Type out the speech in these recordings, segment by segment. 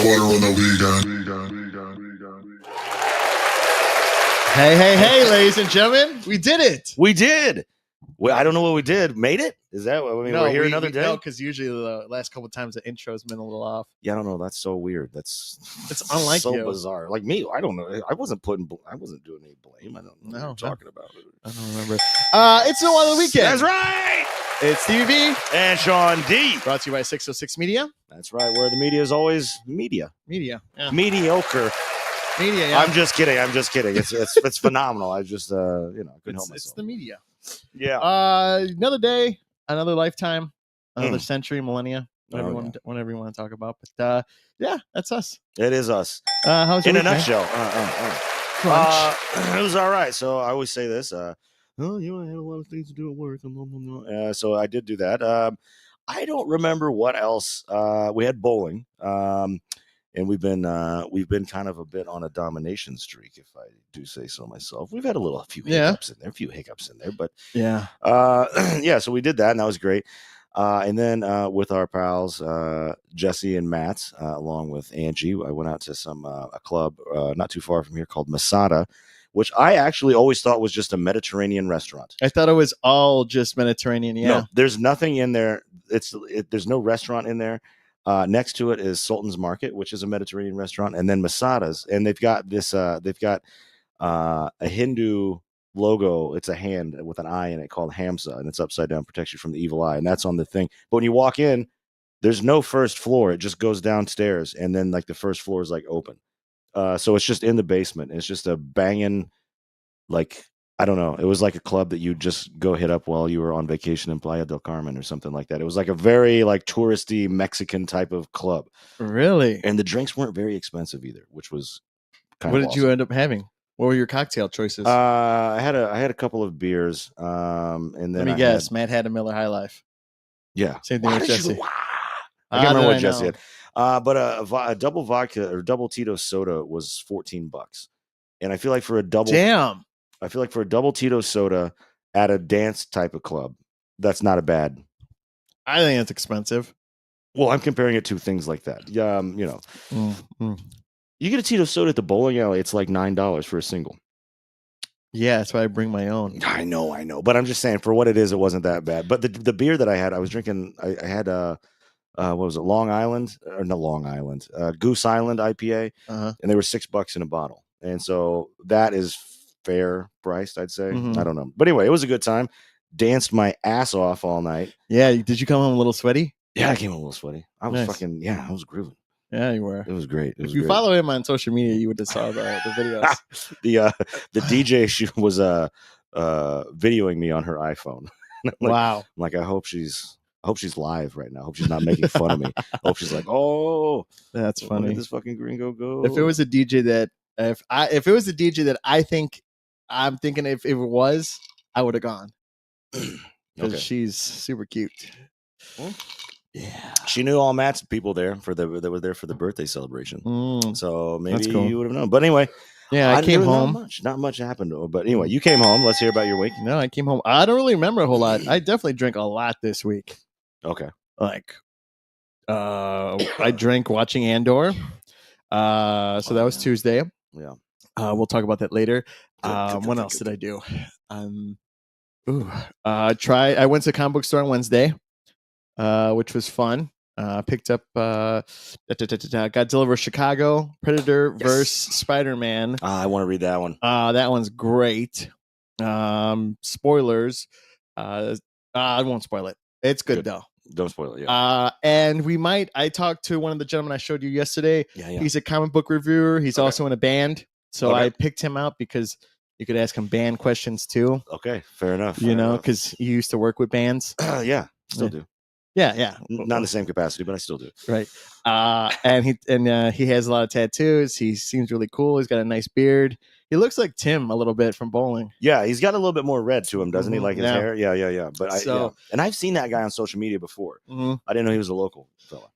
water on the weekend. Hey, ladies and gentlemen, we did it. We did. Well, I don't know what we did. Made it? Is that what I mean? No, we're here another day? No, because usually the last couple of times the intro's been a little off. Yeah, I don't know. That's so weird. It's unlike so you. bizarre. Like me, I don't know. I wasn't doing any blame. I don't know what you're talking about. I don't remember. It's the one of the weekend. That's right. It's Stevie B And Sean D. Brought to you by 606 Media. That's right. Where the media is always media. Yeah. Mediocre. Media. Yeah. I'm just kidding. It's phenomenal. I just couldn't help myself. It's the media. Yeah. Another day, another lifetime, another century, millennia, whatever you want to talk about. But yeah, that's us. It is us. How's in your a week, nutshell? Crunch. It was all right. So I always say this. I had a lot of things to do at work. So I did do that. I don't remember what else. We had bowling. And we've been kind of a bit on a domination streak, if I do say so myself. We've had a few hiccups in there, but yeah, yeah. So we did that, and that was great. And then with our pals Jesse and Matt, along with Angie, I went out to a club not too far from here called Masada, which I actually always thought was just a Mediterranean restaurant. I thought it was all just Mediterranean. Yeah, no, there's nothing in there. There's no restaurant in there. Next to it is Sultan's Market, which is a Mediterranean restaurant, and then Masada's, and they've got this. They've got a Hindu logo. It's a hand with an eye in it called Hamza, and it's upside down, protects you from the evil eye, and that's on the thing. But when you walk in, there's no first floor. It just goes downstairs, and then like the first floor is like open. So it's just in the basement. It's just a banging, like. I don't know. It was like a club that you just go hit up while you were on vacation in Playa del Carmen or something like that. It was like a very like touristy Mexican type of club. Really? And the drinks weren't very expensive either, which was kind of awesome. What did you end up having? What were your cocktail choices? I had a couple of beers. And then let me guess. Matt had a Miller High Life. Yeah. Same thing with Jesse. I can't remember what Jesse had. But a double vodka or double Tito soda was $14. And I feel like for a double Tito soda at a dance type of club, that's not a bad. I think it's expensive. Well, I'm comparing it to things like that. You get a Tito soda at the bowling alley, it's like $9 for a single. Yeah, that's why I bring my own. I know. But I'm just saying, for what it is, it wasn't that bad. But the beer that I had, I was drinking, I had what was it, Long Island, or no, Long Island, Goose Island IPA, and they were $6 in a bottle. And so that is fair priced, I'd say. I don't know, but anyway, it was a good time. Danced my ass off all night. Yeah, did you come home a little sweaty? Yeah, I came home a little sweaty. I was I was grooving. Yeah, you were. It was great. If you follow him on social media, you would have saw the the videos. DJ, she was videoing me on her iPhone. Wow. I'm like, I hope she's live right now. I hope she's not making fun of me. I hope she's like, oh, that's funny. Look at this fucking gringo go. If it was a DJ that if it was a DJ that I'm thinking if it was, I would have gone. Because she's super cute. Well, yeah. She knew all Matt's people there that were there for the birthday celebration. So maybe cool. You would have known. But anyway, yeah, I came home. Not much happened. But anyway, you came home. Let's hear about your week. No, I came home. I don't really remember a whole lot. I definitely drank a lot this week. Okay. Like, I drank watching Andor. So that was Tuesday. Yeah. We'll talk about that later. What else did I do? I went to the comic book store on Wednesday, which was fun. Picked up Godzilla vs. Chicago, Predator vs. Spider-Man. I want to read that one. That one's great. Spoilers. I won't spoil it. It's good though. Don't spoil it. Yeah. And I talked to one of the gentlemen I showed you yesterday. Yeah. He's a comic book reviewer. He's also in a band. So I picked him out because you could ask him band questions too. Okay. Fair enough. Because he used to work with bands. Yeah. Still do. Yeah. Not in the same capacity, but I still do. Right. And he has a lot of tattoos. He seems really cool. He's got a nice beard. He looks like Tim a little bit from bowling. Yeah, he's got a little bit more red to him, doesn't he? Like his hair. Yeah. But and I've seen that guy on social media before. I didn't know he was a local fella.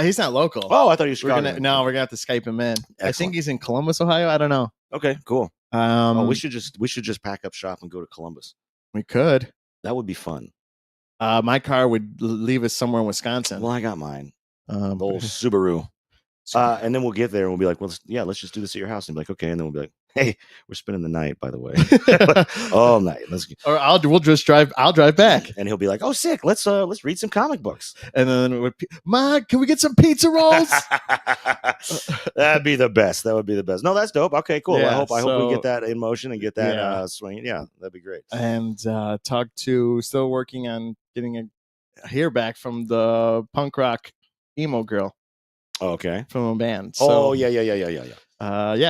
He's not local. Oh, I thought he was Chicago. We're gonna have to Skype him in. Excellent. I think he's in Columbus, Ohio. I don't know. Okay, cool. We should just pack up shop and go to Columbus. We could. That would be fun. My car would leave us somewhere in Wisconsin. Well, I got mine. The old Subaru. And then we'll get there and we'll be like, well, let's just do this at your house. And be like, okay. And then we'll be like, hey, we're spending the night, by the way, all night. Or I'll drive back. And he'll be like, oh, sick. Let's read some comic books. And then, Mom, can we get some pizza rolls? That'd be the best. That would be the best. No, that's dope. Okay, cool. Yeah, I hope we get that in motion and get that swinging. Yeah, that'd be great. And still working on getting a hair back from the punk rock emo girl. Okay. From a band. So, yeah.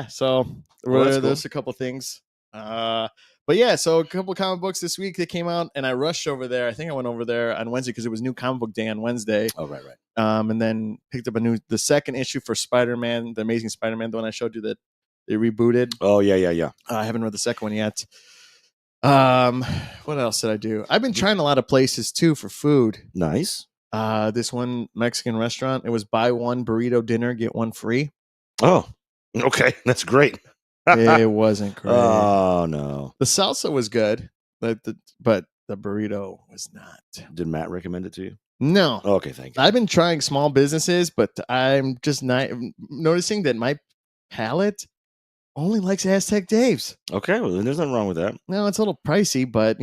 So cool. There's a couple things. But yeah, so a couple comic books this week that came out, and I rushed over there. I think I went over there on Wednesday because it was New Comic Book Day on Wednesday. Oh, right. And then picked up the second issue for Spider-Man, the Amazing Spider-Man, the one I showed you that they rebooted. Oh, yeah. I haven't read the second one yet. What else did I do? I've been trying a lot of places too for food. Nice. This one Mexican restaurant, it was buy one burrito dinner, get one free. Oh, okay. That's great. It wasn't great. Oh, no. The salsa was good, but the burrito was not. Did Matt recommend it to you? No. Okay, thank you. I've been trying small businesses, but I'm just not noticing that my palate only likes Aztec Dave's. Okay, well, then there's nothing wrong with that. No, it's a little pricey, but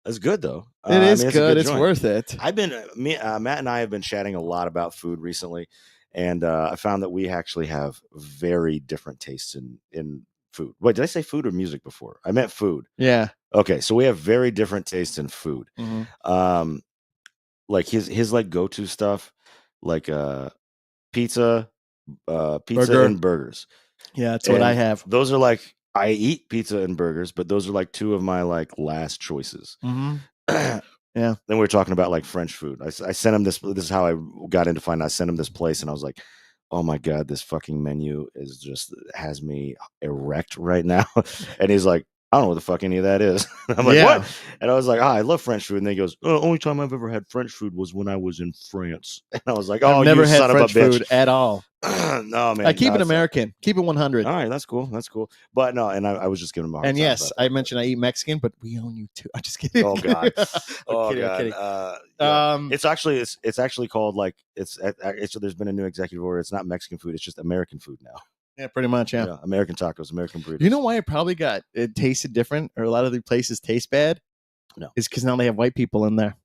that's good though. It is good. It's worth it. I've been Matt and I have been chatting a lot about food recently, and I found that we actually have very different tastes in food. Wait, did I say food or music before? I meant food. Yeah. Okay, so we have very different tastes in food. Mm-hmm. Like his like go-to stuff, like pizza and burgers. Yeah, that's what I have. Those are like, I eat pizza and burgers, but those are like two of my like last choices. Mm-hmm. Yeah. Then we were talking about like French food. I sent him this. This is how I got into finding. I sent him this place, and I was like, "Oh my god, this fucking menu has me erect right now." And he's like, "I don't know what the fuck any of that is." I'm like, "What?" And I was like, I love French food." And then he goes, "Only time I've ever had French food was when I was in France." And I was like, "Oh, I've never you had son French of a bitch." food at all. No, man. I keep it American. Keep it 100. All right, that's cool. But no, and I was just giving him a hard time. And yes, I that. mentioned I eat Mexican, but we own you too. I'm just kidding. Oh god. I'm kidding. Yeah. It's actually called like it's there's been a new executive order. It's not Mexican food. It's just American food now. Yeah, pretty much. Yeah. American tacos, American burritos. You know why it tasted different, or a lot of the places taste bad? No, it's because now they have white people in there.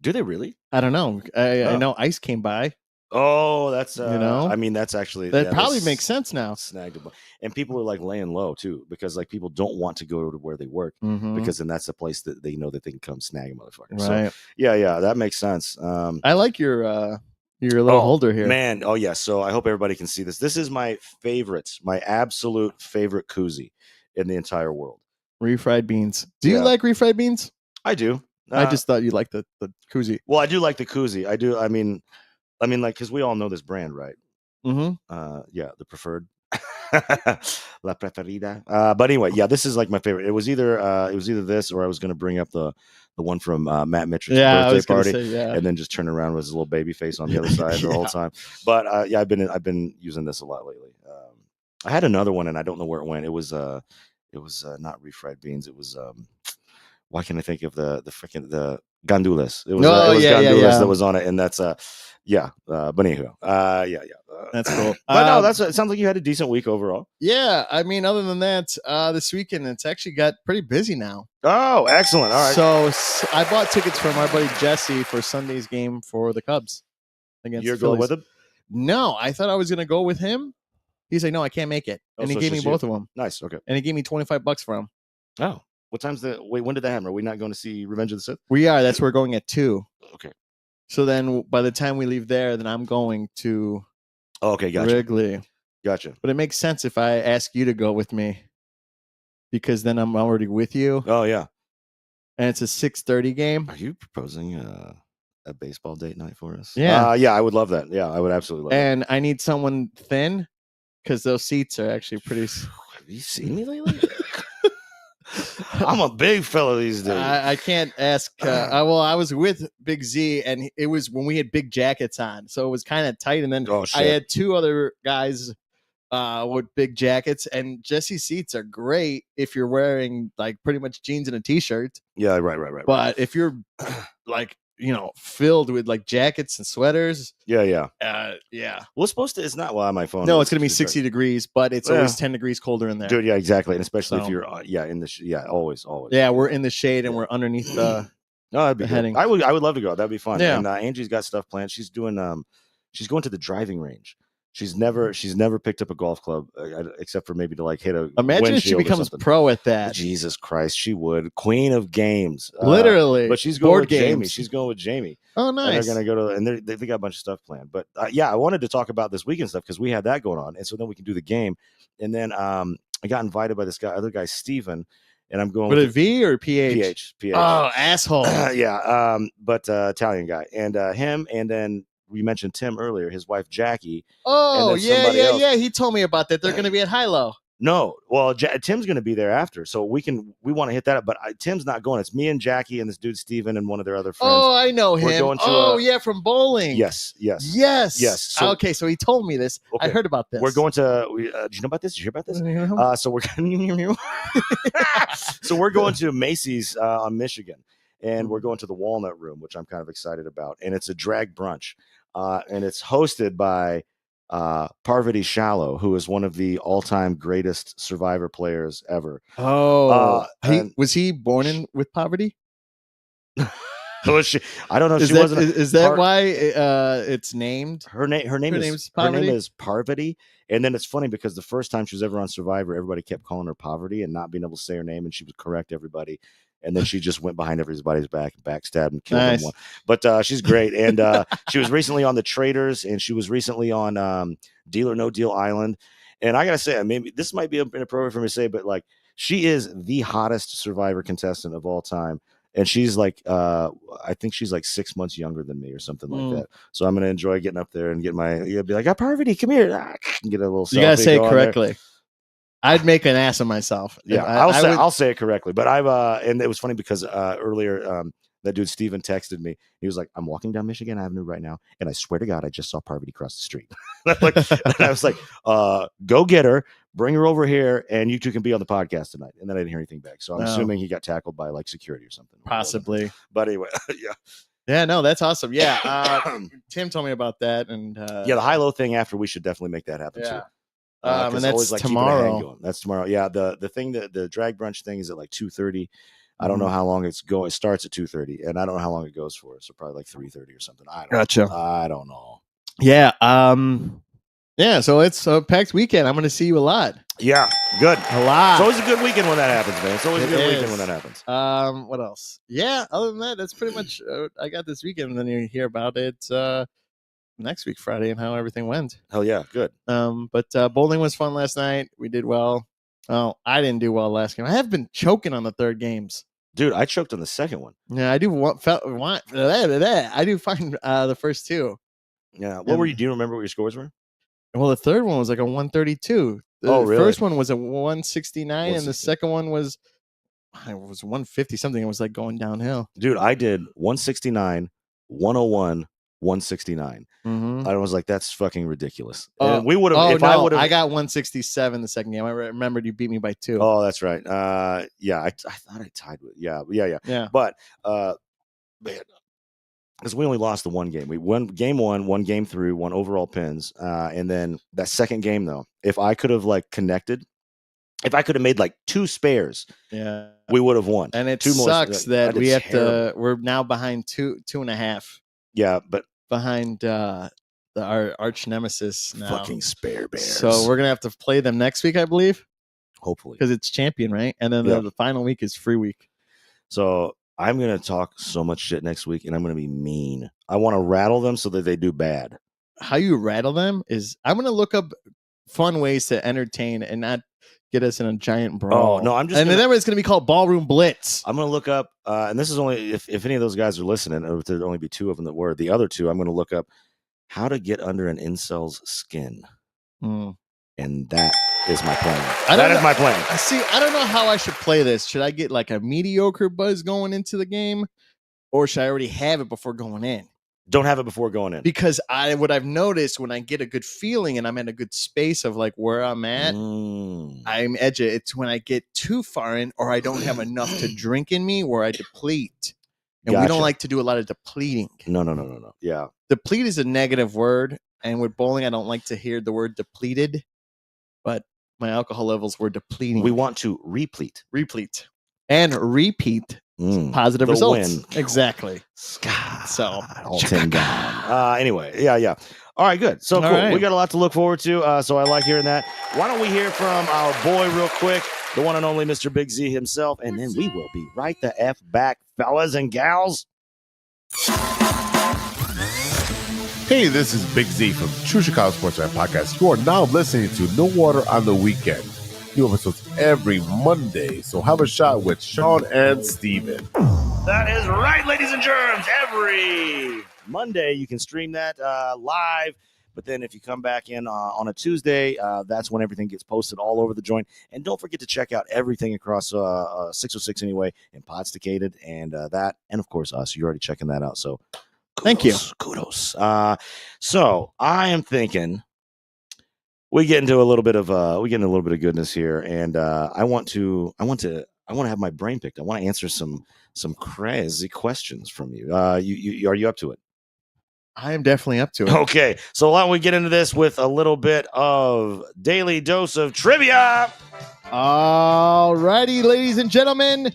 Do they really? I don't know. I know ICE came by. Oh, that's I mean, that's actually that probably makes sense now. Snagged a, and people are like laying low too, because like people don't want to go to where they work, because then that's a place that they know that they can come snag a motherfucker. Right. So yeah, that makes sense. I like your little holder here, man. Oh yeah. So I hope everybody can see this. This is my absolute favorite koozie in the entire world. Refried beans. Do you like refried beans? I do. I just thought you liked the koozie. Well, I do like the koozie. I do. I mean, like, because we all know this brand, right? Mm-hmm. Yeah, the preferred, la preferida. But anyway, yeah, this is like my favorite. It was either this, or I was going to bring up the one from Matt Mitchell's birthday party, and then just turn around with his little baby face on the other side the whole time. But yeah, I've been using this a lot lately. I had another one, and I don't know where it went. It was not refried beans. It was why can't I think of the gandules? It was gandules that was on it, and that's but anyhow, that's cool. But no, it sounds like you had a decent week overall. Yeah, I mean, other than that, this weekend it's actually got pretty busy now. Oh, excellent! All right, so I bought tickets from our buddy Jesse for Sunday's game for the Cubs against. You're going with him? No, I thought I was going to go with him. He's like, no, I can't make it, and he gave me both of them. Nice, okay, and he gave me $25 for them. Oh. What time's when did that happen? Are we not going to see Revenge of the Sith? We are. That's where we're going at 2. Okay. So then by the time we leave there, then I'm going to gotcha. Wrigley. Gotcha. But it makes sense if I ask you to go with me, because then I'm already with you. Oh, yeah. And it's a 6:30 game. Are you proposing a baseball date night for us? Yeah. Yeah, I would love that. Yeah, I would absolutely love and that. I need someone thin, because those seats are actually pretty... Have you seen me lately? I'm a big fella these days. I can't ask. Well, I was with Big Z, and it was when we had big jackets on, so it was kind of tight. And then I had 2 other guys with big jackets, and Jesse's seats are great if you're wearing like pretty much jeans and a t-shirt. Yeah, right. But if you're like filled with like jackets and sweaters. Yeah. Yeah. Well, it's supposed to. It's not. Well, my phone. No, it's going to be 60 degrees, but it's always 10 degrees colder in there. Dude, yeah, exactly, and especially if you're in the always. Yeah, we're in the shade and we're underneath the. No, that'd be good. heading. I would love to go. That'd be fun. Yeah. And Angie's got stuff planned. She's doing she's going to the driving range. She's never picked up a golf club except for maybe to like hit a. Imagine if she becomes pro at that. Jesus Christ, she would. Queen of games, literally. But she's going with Jamie. She's going with Jamie. Oh, nice. And they're gonna go to, and they got a bunch of stuff planned. But I wanted to talk about this weekend stuff because we had that going on, and so then we can do the game. And then I got invited by this other guy, Steven. And I'm going with a V or PH? PH. Oh, asshole. Yeah. But Italian guy. And him, and then we mentioned Tim earlier, his wife Jackie. Oh, yeah. He told me about that. They're going to be at Hilo. No, well, Tim's going to be there after, so we want to hit that up. But Tim's not going. It's me and Jackie and this dude Steven and one of their other friends. Oh, I know him. We're going to, from bowling. Yes. So, okay, so he told me this. Okay. I heard about this. We're going to. Do you know about this? Did you hear about this? So we're so we're going to Macy's on Michigan, and we're going to the Walnut Room, which I'm kind of excited about, and it's a drag brunch, and it's hosted by Parvati Shallow, who is one of the all-time greatest Survivor players ever. Oh, was he born in with poverty? I don't know. Is that why it's named? Her name is Parvati. And then it's funny because the first time she was ever on Survivor, everybody kept calling her Poverty and not being able to say her name, and she would correct everybody. And then she just went behind everybody's back and backstabbed and killed them. But she's great. And she was recently on The Traders, and she was recently on Deal or No Deal Island. And I got to say, maybe this might be inappropriate for me to say, but like she is the hottest Survivor contestant of all time. And she's like, I think she's like 6 months younger than me or something like that. So I'm going to enjoy getting up there and get be like, Parvati, come here. And get a little selfie. You got to say it correctly. There. I'd make an ass of myself. Yeah, I'll say it correctly. But and it was funny because earlier that dude Steven texted me. He was like, I'm walking down Michigan Avenue right now, and I swear to God, I just saw Parvati cross the street. And I was like, go get her, bring her over here, and you two can be on the podcast tonight. And then I didn't hear anything back. So I'm assuming he got tackled by like security or something. Possibly. But anyway, yeah. Yeah, no, that's awesome. Yeah. Tim told me about that. And the high-low thing after, we should definitely make that happen too. And that's like tomorrow. That's tomorrow. Yeah, the thing that the drag brunch thing is at like 2:30. I don't know how long it's going. It starts at 2:30, and I don't know how long it goes for. So probably like 3:30 or something. I don't know. Yeah. Yeah. So it's a packed weekend. I'm going to see you a lot. Yeah. Good. A lot. It's always a good weekend when that happens, man. It's always a good weekend when that happens. What else? Yeah. Other than that, that's pretty much I got this weekend. And then you hear about it next week, Friday, and how everything went. Hell yeah. Good. But bowling was fun last night. We did well. Oh, I didn't do well last game. I have been choking on the third games. Dude, I choked on the second one. Yeah, I do. I do fine the first two. Yeah. What were you? Do you remember what your scores were? Well, the third one was like a 132. The really? first one was a 169, and the second one was 150 something. It was like going downhill. Dude, I did 169, 101, 169. I was like, that's fucking ridiculous. And we would have. I got 167 the second game. I remembered you beat me by 2. Oh, that's right. Yeah, I thought I tied with. Yeah. But man, because we only lost the one game. We won game one game through, won overall pins, and then that second game though, if I could have like connected, if I could have made like 2 spares, we would have won. And it sucks that we have to. We're now behind 2.5. Yeah, but behind our arch nemesis now. Fucking spare bears. So we're gonna have to play them next week, I believe. Hopefully, because it's champion, right? And then the final week is free week. So I'm gonna talk so much shit next week, and I'm gonna be mean. I want to rattle them so that they do bad. How you rattle them is I'm gonna look up fun ways to entertain and not get us in a giant brawl. Oh no, I'm just. And then it's gonna be called Ballroom Blitz. I'm gonna look up, and this is only if any of those guys are listening. Or if there'd only be 2 of them that were. The other 2, I'm gonna look up how to get under an incel's skin, and that is my plan. That is my plan. See, I don't know how I should play this. Should I get like a mediocre buzz going into the game, or should I already have it before going in? Don't have it before going in. Because what I've noticed when I get a good feeling and I'm in a good space of like where I'm at, I'm edgy. It's when I get too far in or I don't have enough to drink in me where I deplete. And we don't like to do a lot of depleting. No. Yeah. Deplete is a negative word. And with bowling, I don't like to hear the word depleted. But my alcohol levels were depleting. We want to replete. And repeat positive results. Win. Exactly. So all 10 down. Anyway, yeah. All right, good. So cool. Right. We got a lot to look forward to. So I like hearing that. Why don't we hear from our boy real quick, the one and only Mr. Big Z himself, and then we will be right the F back, fellas and gals. Hey, this is Big Z from True Chicago Sports Fan Podcast. You are now listening to No Water on the Weekend. New episodes every Monday, so have a shot with Sean and Steven. That is right, ladies and germs. Every Monday, you can stream that live. But then if you come back in on a Tuesday, that's when everything gets posted all over the joint. And don't forget to check out everything across 606 anyway, and Podsticated and that. And, of course, us. You're already checking that out. So thank you. Kudos. So I am thinking we get into a little bit of goodness here, and I want to have my brain picked. I want to answer some crazy questions from you. Are you up to it? I am definitely up to it. Okay, so why don't we get into this with a little bit of daily dose of trivia? All righty, ladies and gentlemen,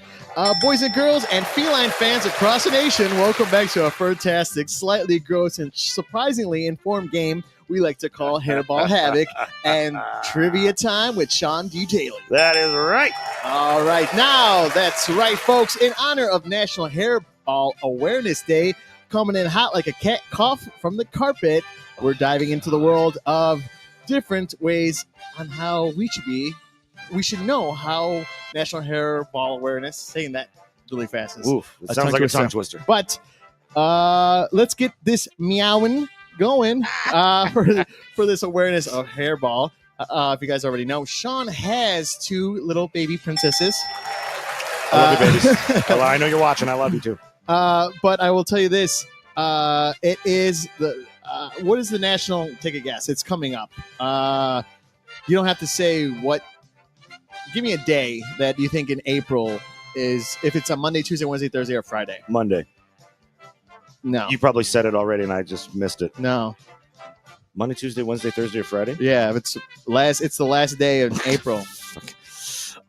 boys and girls, and feline fans across the nation, welcome back to a fantastic, slightly gross, and surprisingly informed game we like to call Hairball Havoc and Trivia Time with Sean D. Taylor. That is right. All right, now that's right, folks. In honor of National Hairball Awareness Day, coming in hot like a cat cough from the carpet, we're diving into the world of different ways on how we should know how National Hairball Awareness, saying that really fast is it sounds like a tongue twister. But let's get this meowing going for this awareness of hairball. If you guys already know, Sean has 2 little baby princesses. I love you, babies. I know you're watching. I love you too. But I will tell you this: it is the what is the national? Take a guess. It's coming up. You don't have to say what. Give me a day that you think in April is, if it's a Monday, Tuesday, Wednesday, Thursday, or Friday. Monday. No. You probably said it already, and I just missed it. No. Monday, Tuesday, Wednesday, Thursday, or Friday? Yeah, it's the last day of April.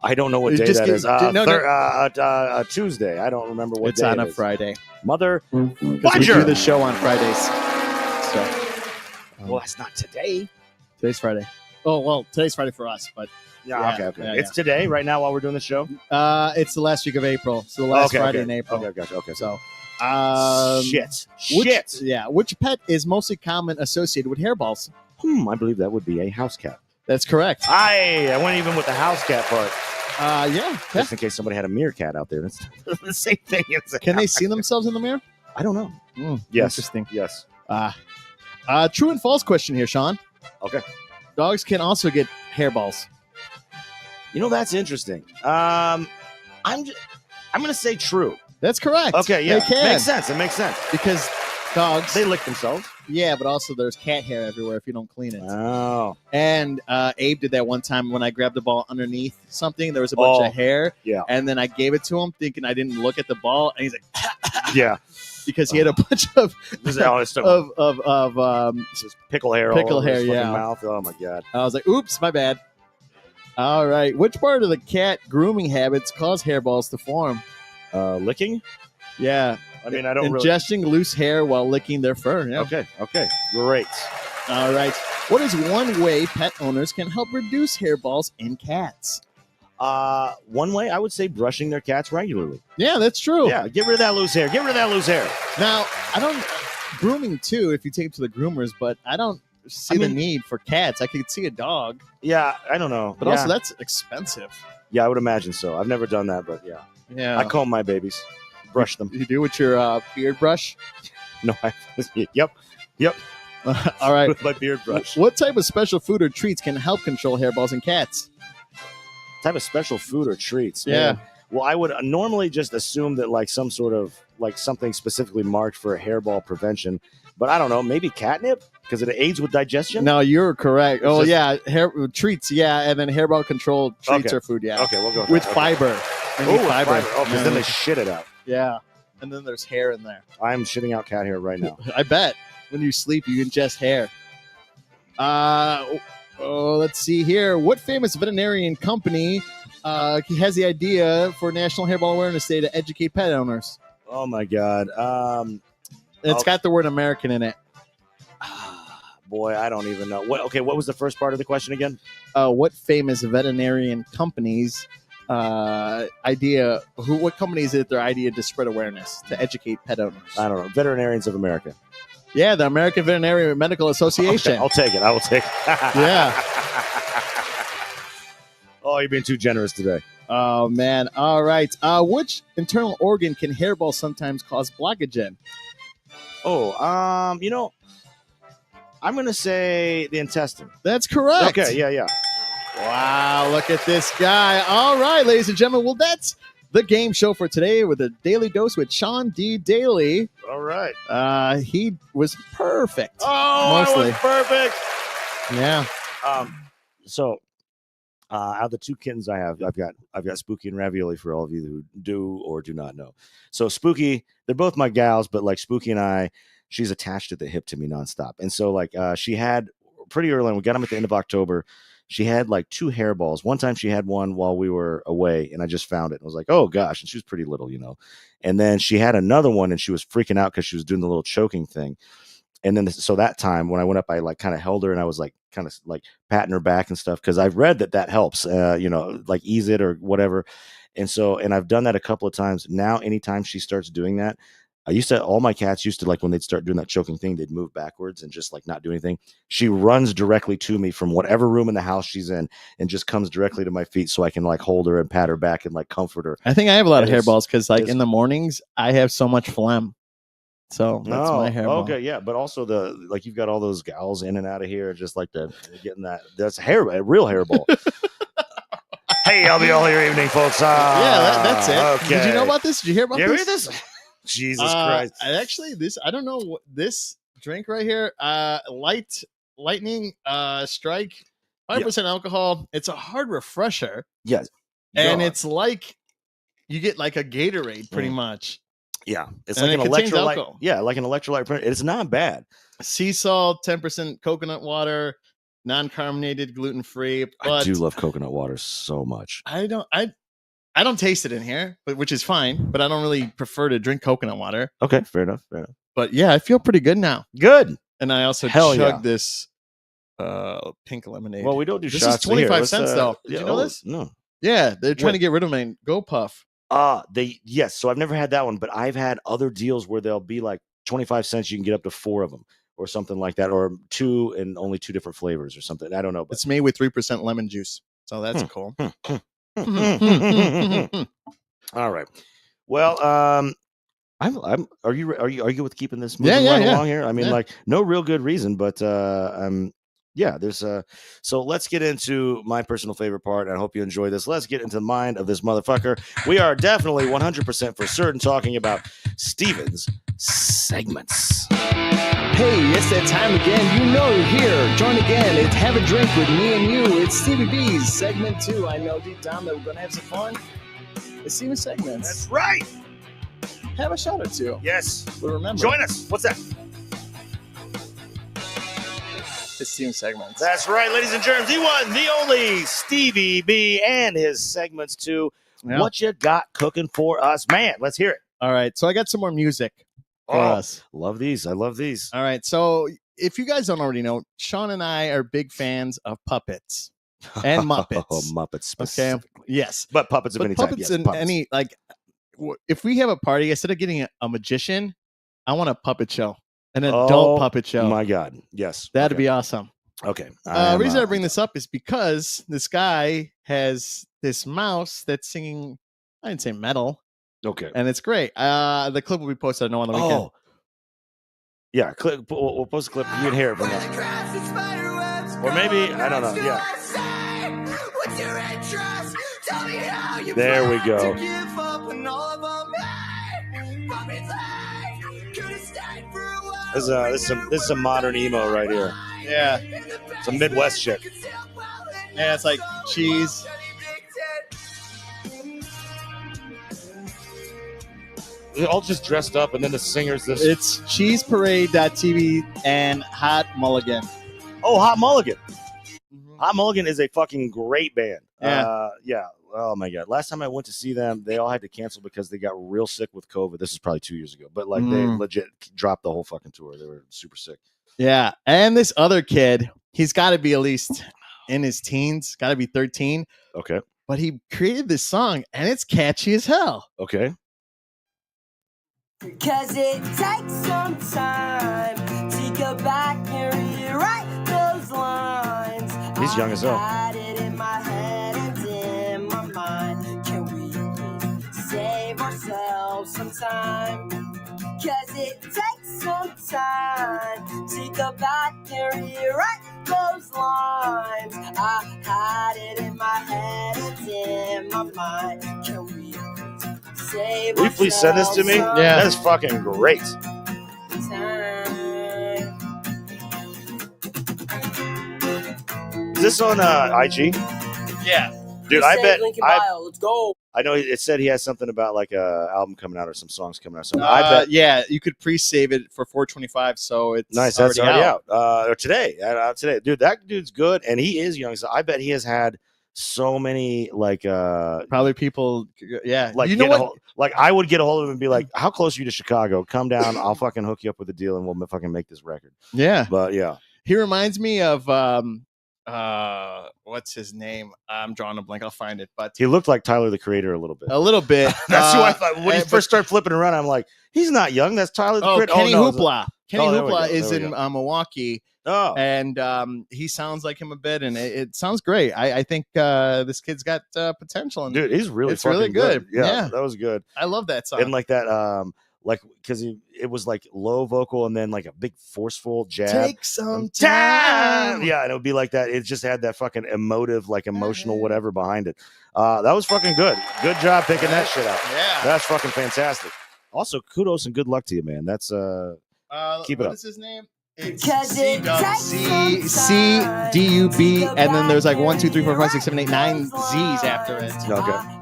I don't know what day that is. Tuesday. I don't remember what it's day on it a is. Friday. Mother. Because we do the show on Fridays. So. Well, that's not today. Today's Friday. Oh, well, today's Friday for us, but. Yeah, okay. Yeah, it's today, right now, while we're doing the show? It's the last week of April. So the last Friday in April. Okay, gotcha. Okay. So, Shit. Which pet is mostly common associated with hairballs? I believe that would be a house cat. That's correct. I went even with the house cat part. Yeah. Just in case somebody had a meerkat out there. That's the same thing. Can they see themselves in the mirror? I don't know. Yes. Interesting. Yes. True and false question here, Sean. Okay. Dogs can also get hairballs. You know, that's interesting. I'm going to say true. That's correct. Okay, yeah. They can. It makes sense. Because dogs... They lick themselves. Yeah, but also there's cat hair everywhere if you don't clean it. Oh. And Abe did that one time when I grabbed the ball underneath something. There was a bunch of hair. Yeah. And then I gave it to him thinking I didn't look at the ball. And he's like... Yeah. Because he had a bunch of pickle hair all over his mouth. Oh, my God. I was like, oops, my bad. All right. Which part of the cat grooming habits cause hairballs to form? Licking? Yeah. I mean, I don't ingesting loose hair while licking their fur. Yeah. Okay. Great. All right. What is one way pet owners can help reduce hairballs in cats? One way, I would say brushing their cats regularly. Yeah, that's true. Yeah, get rid of that loose hair. Now, I don't... Grooming, too, if you take it to the groomers, but I don't see the need for cats. I could see a dog. Yeah, I don't know. But also, that's expensive. Yeah, I would imagine so. I've never done that, but yeah. Yeah. I comb my babies. Brush them. You do with your beard brush? No, Yep. All right. With my beard brush. What type of special food or treats can help control hairballs in cats? Type of special food or treats? Yeah. Man. Well, I would normally just assume that like some sort of like something specifically marked for hairball prevention. But I don't know, maybe catnip because it aids with digestion. No, you're correct. Hair treats, yeah, and then hairball control treats or food, yeah. Okay, we'll go with fiber. Fiber. Oh, because then they shit it out. Yeah. and then there's hair in there. I'm shitting out cat hair right now. I bet when you sleep, you ingest hair. Let's see here. What famous veterinarian company has the idea for National Hairball Awareness Day to educate pet owners? Oh my God. It's got the word American in it. Boy, I don't even know. What was the first part of the question again? What famous veterinarian companies idea? What company is it their idea to spread awareness to educate pet owners? I don't know. Veterinarians of America. Yeah, the American Veterinary Medical Association. Okay, I'll take it. I will take it. Yeah. Oh, you're being too generous today. Oh man. All right. Which internal organ can hairball sometimes cause blockage in? Oh, I'm gonna say the intestine. That's correct. Okay, yeah. Wow, look at this guy. All right, ladies and gentlemen. Well, that's the game show for today with a Daily Dose with Sean D. Daly. All right. He was perfect. Oh, mostly. I was perfect. Yeah. So, out of the two kittens I have, I've got Spooky and Ravioli for all of you who do or do not know. So Spooky, they're both my gals, but like Spooky and I, she's attached at the hip to me nonstop. And so like she had pretty early on, we got them at the end of October. She had like 2 hairballs. One time she had one while we were away, and I just found it. And I was like, oh gosh. And she was pretty little, And then she had another one, and she was freaking out because she was doing the little choking thing. And then so that time when I went up, I like kind of held her, and I was like kind of like patting her back and stuff because I've read that helps, like ease it or whatever. And I've done that a couple of times. Now, anytime she starts doing that, all my cats used to, like, when they'd start doing that choking thing, they'd move backwards and just like not do anything. She runs directly to me from whatever room in the house she's in and just comes directly to my feet so I can like hold her and pat her back and like comfort her. I think I have a lot of hairballs because like in the mornings I have so much phlegm. So that's my hairball. Okay, yeah. But also you've got all those gals in and out of here just like getting that's a real hairball. Hey, I'll be all your evening, folks. That's it. Okay. Did you know about this? Did you hear about You this? hear this? Jesus Christ. I don't know what this drink right here. Lightning Strike, 100% alcohol. It's a hard refresher. Yes. And it's like you get like a Gatorade pretty much. Yeah. It's and like an electrolyte. Alcohol. Yeah, like an electrolyte. It's not bad. Sea salt, 10% coconut water, non-carbonated, gluten-free. I do love coconut water so much. I don't taste it in here, which is fine, but I don't really prefer to drink coconut water. Okay, fair enough. But yeah, I feel pretty good now. Good. And I also chugged this pink lemonade. Well, we don't do this shots. This is 25 cents though. Did you know this? No. Yeah, they're trying to get rid of my Go Puff. Yes. So I've never had that one, but I've had other deals where they'll be like 25 cents. You can get up to 4 of them or something like that, or 2 and only 2 different flavors or something. I don't know. But it's made with 3% lemon juice. So that's cool. All right. Well, are you with keeping this moving along here? I mean, like no real good reason, but there's so let's get into my personal favorite part. I hope you enjoy this. Let's get into the mind of this motherfucker. We are definitely 100% for certain talking about Steven's segments. Hey, it's that time again. You know you're here. Join again. It's Have a Drink with me and you. It's Stevie B's segment 2. I know deep down that we're going to have some fun. It's Steven's segments. That's right. Have a shot or 2. Yes. But remember. Join us. What's that? It's Steven's segments. That's right, ladies and germs. The one, the only Stevie B and his segments 2. Yeah. What you got cooking for us, man? Let's hear it. All right. So I got some more music. For us. Love these. I love these. All right. So if you guys don't already know, Sean and I are big fans of puppets and Muppets. Muppets specifically. Okay. Yes. But puppets of any type. Puppets in any, like, if we have a party, instead of getting a magician, I want a puppet show, an adult puppet show. Oh my God. Yes. That'd be awesome. Okay. The reason I bring this up is because this guy has this mouse that's singing, I didn't say metal. Okay. And it's great. The clip will be posted, I know, on the weekend. Oh. Yeah, we'll post a clip. You can hear it from that. Or maybe, I don't know. Yeah. There we go. This is some modern emo right here. Yeah. Some Midwest shit. Yeah, it's like cheese. They're all just dressed up, and then the singers. It's cheeseparade.tv and Hot Mulligan. Oh, Hot Mulligan. Mm-hmm. Hot Mulligan is a fucking great band. Yeah. Yeah. Oh my god. Last time I went to see them, they all had to cancel because they got real sick with COVID. This is probably 2 years ago, but like they legit dropped the whole fucking tour. They were super sick. Yeah, and this other kid, he's got to be at least in his teens, got to be 13. Okay. But he created this song, and it's catchy as hell. Okay. Cause it takes some time to go back and rewrite those lines. He's young as hell. I had it in my head and in my mind. Can we please save ourselves some time? Cause it takes some time to go back and rewrite those lines. I had it in my head and in my mind. Can we save Will you please send this to me? Yeah. That's fucking great. time? Is this on IG? Yeah. Dude, I bet. Let's go. I know it said he has something about like a album coming out or some songs coming out. So I bet. Yeah, you could pre-save it for 425, so it's Nice, that's already out. Or today, today, dude. That dude's good, and he is young. So I bet he has had so many like probably people. Yeah, like you know what? Like I would get a hold of him and be like, "How close are you to Chicago? Come down. I'll fucking hook you up with a deal, and we'll fucking make this record." Yeah, but yeah, he reminds me of what's his name? I'm drawing a blank. I'll find it, but he looked like Tyler the Creator a little bit. A little bit. That's who I thought when he first started flipping around. I'm like, he's not young. That's Tyler the Creator. Kenny Hoopla. Kenny Hoopla is in Milwaukee. Oh, and he sounds like him a bit, and it sounds great. I think this kid's got potential. And dude, he's really it's really good. Yeah, that was good. I love that song. And like that, like because it was like low vocal and then like a big forceful jab. Take some time. Yeah, and it would be like that. It just had that fucking emotive, like emotional whatever behind it. That was fucking good. Good job picking that shit out. Yeah, that's fucking fantastic. Also, kudos and good luck to you, man. That's keep it up. What is his name? It's C-D-U-B, and then there's like 1, 2, 3, 4, 5, 6, 7, 8, 9 Z's after it. Okay.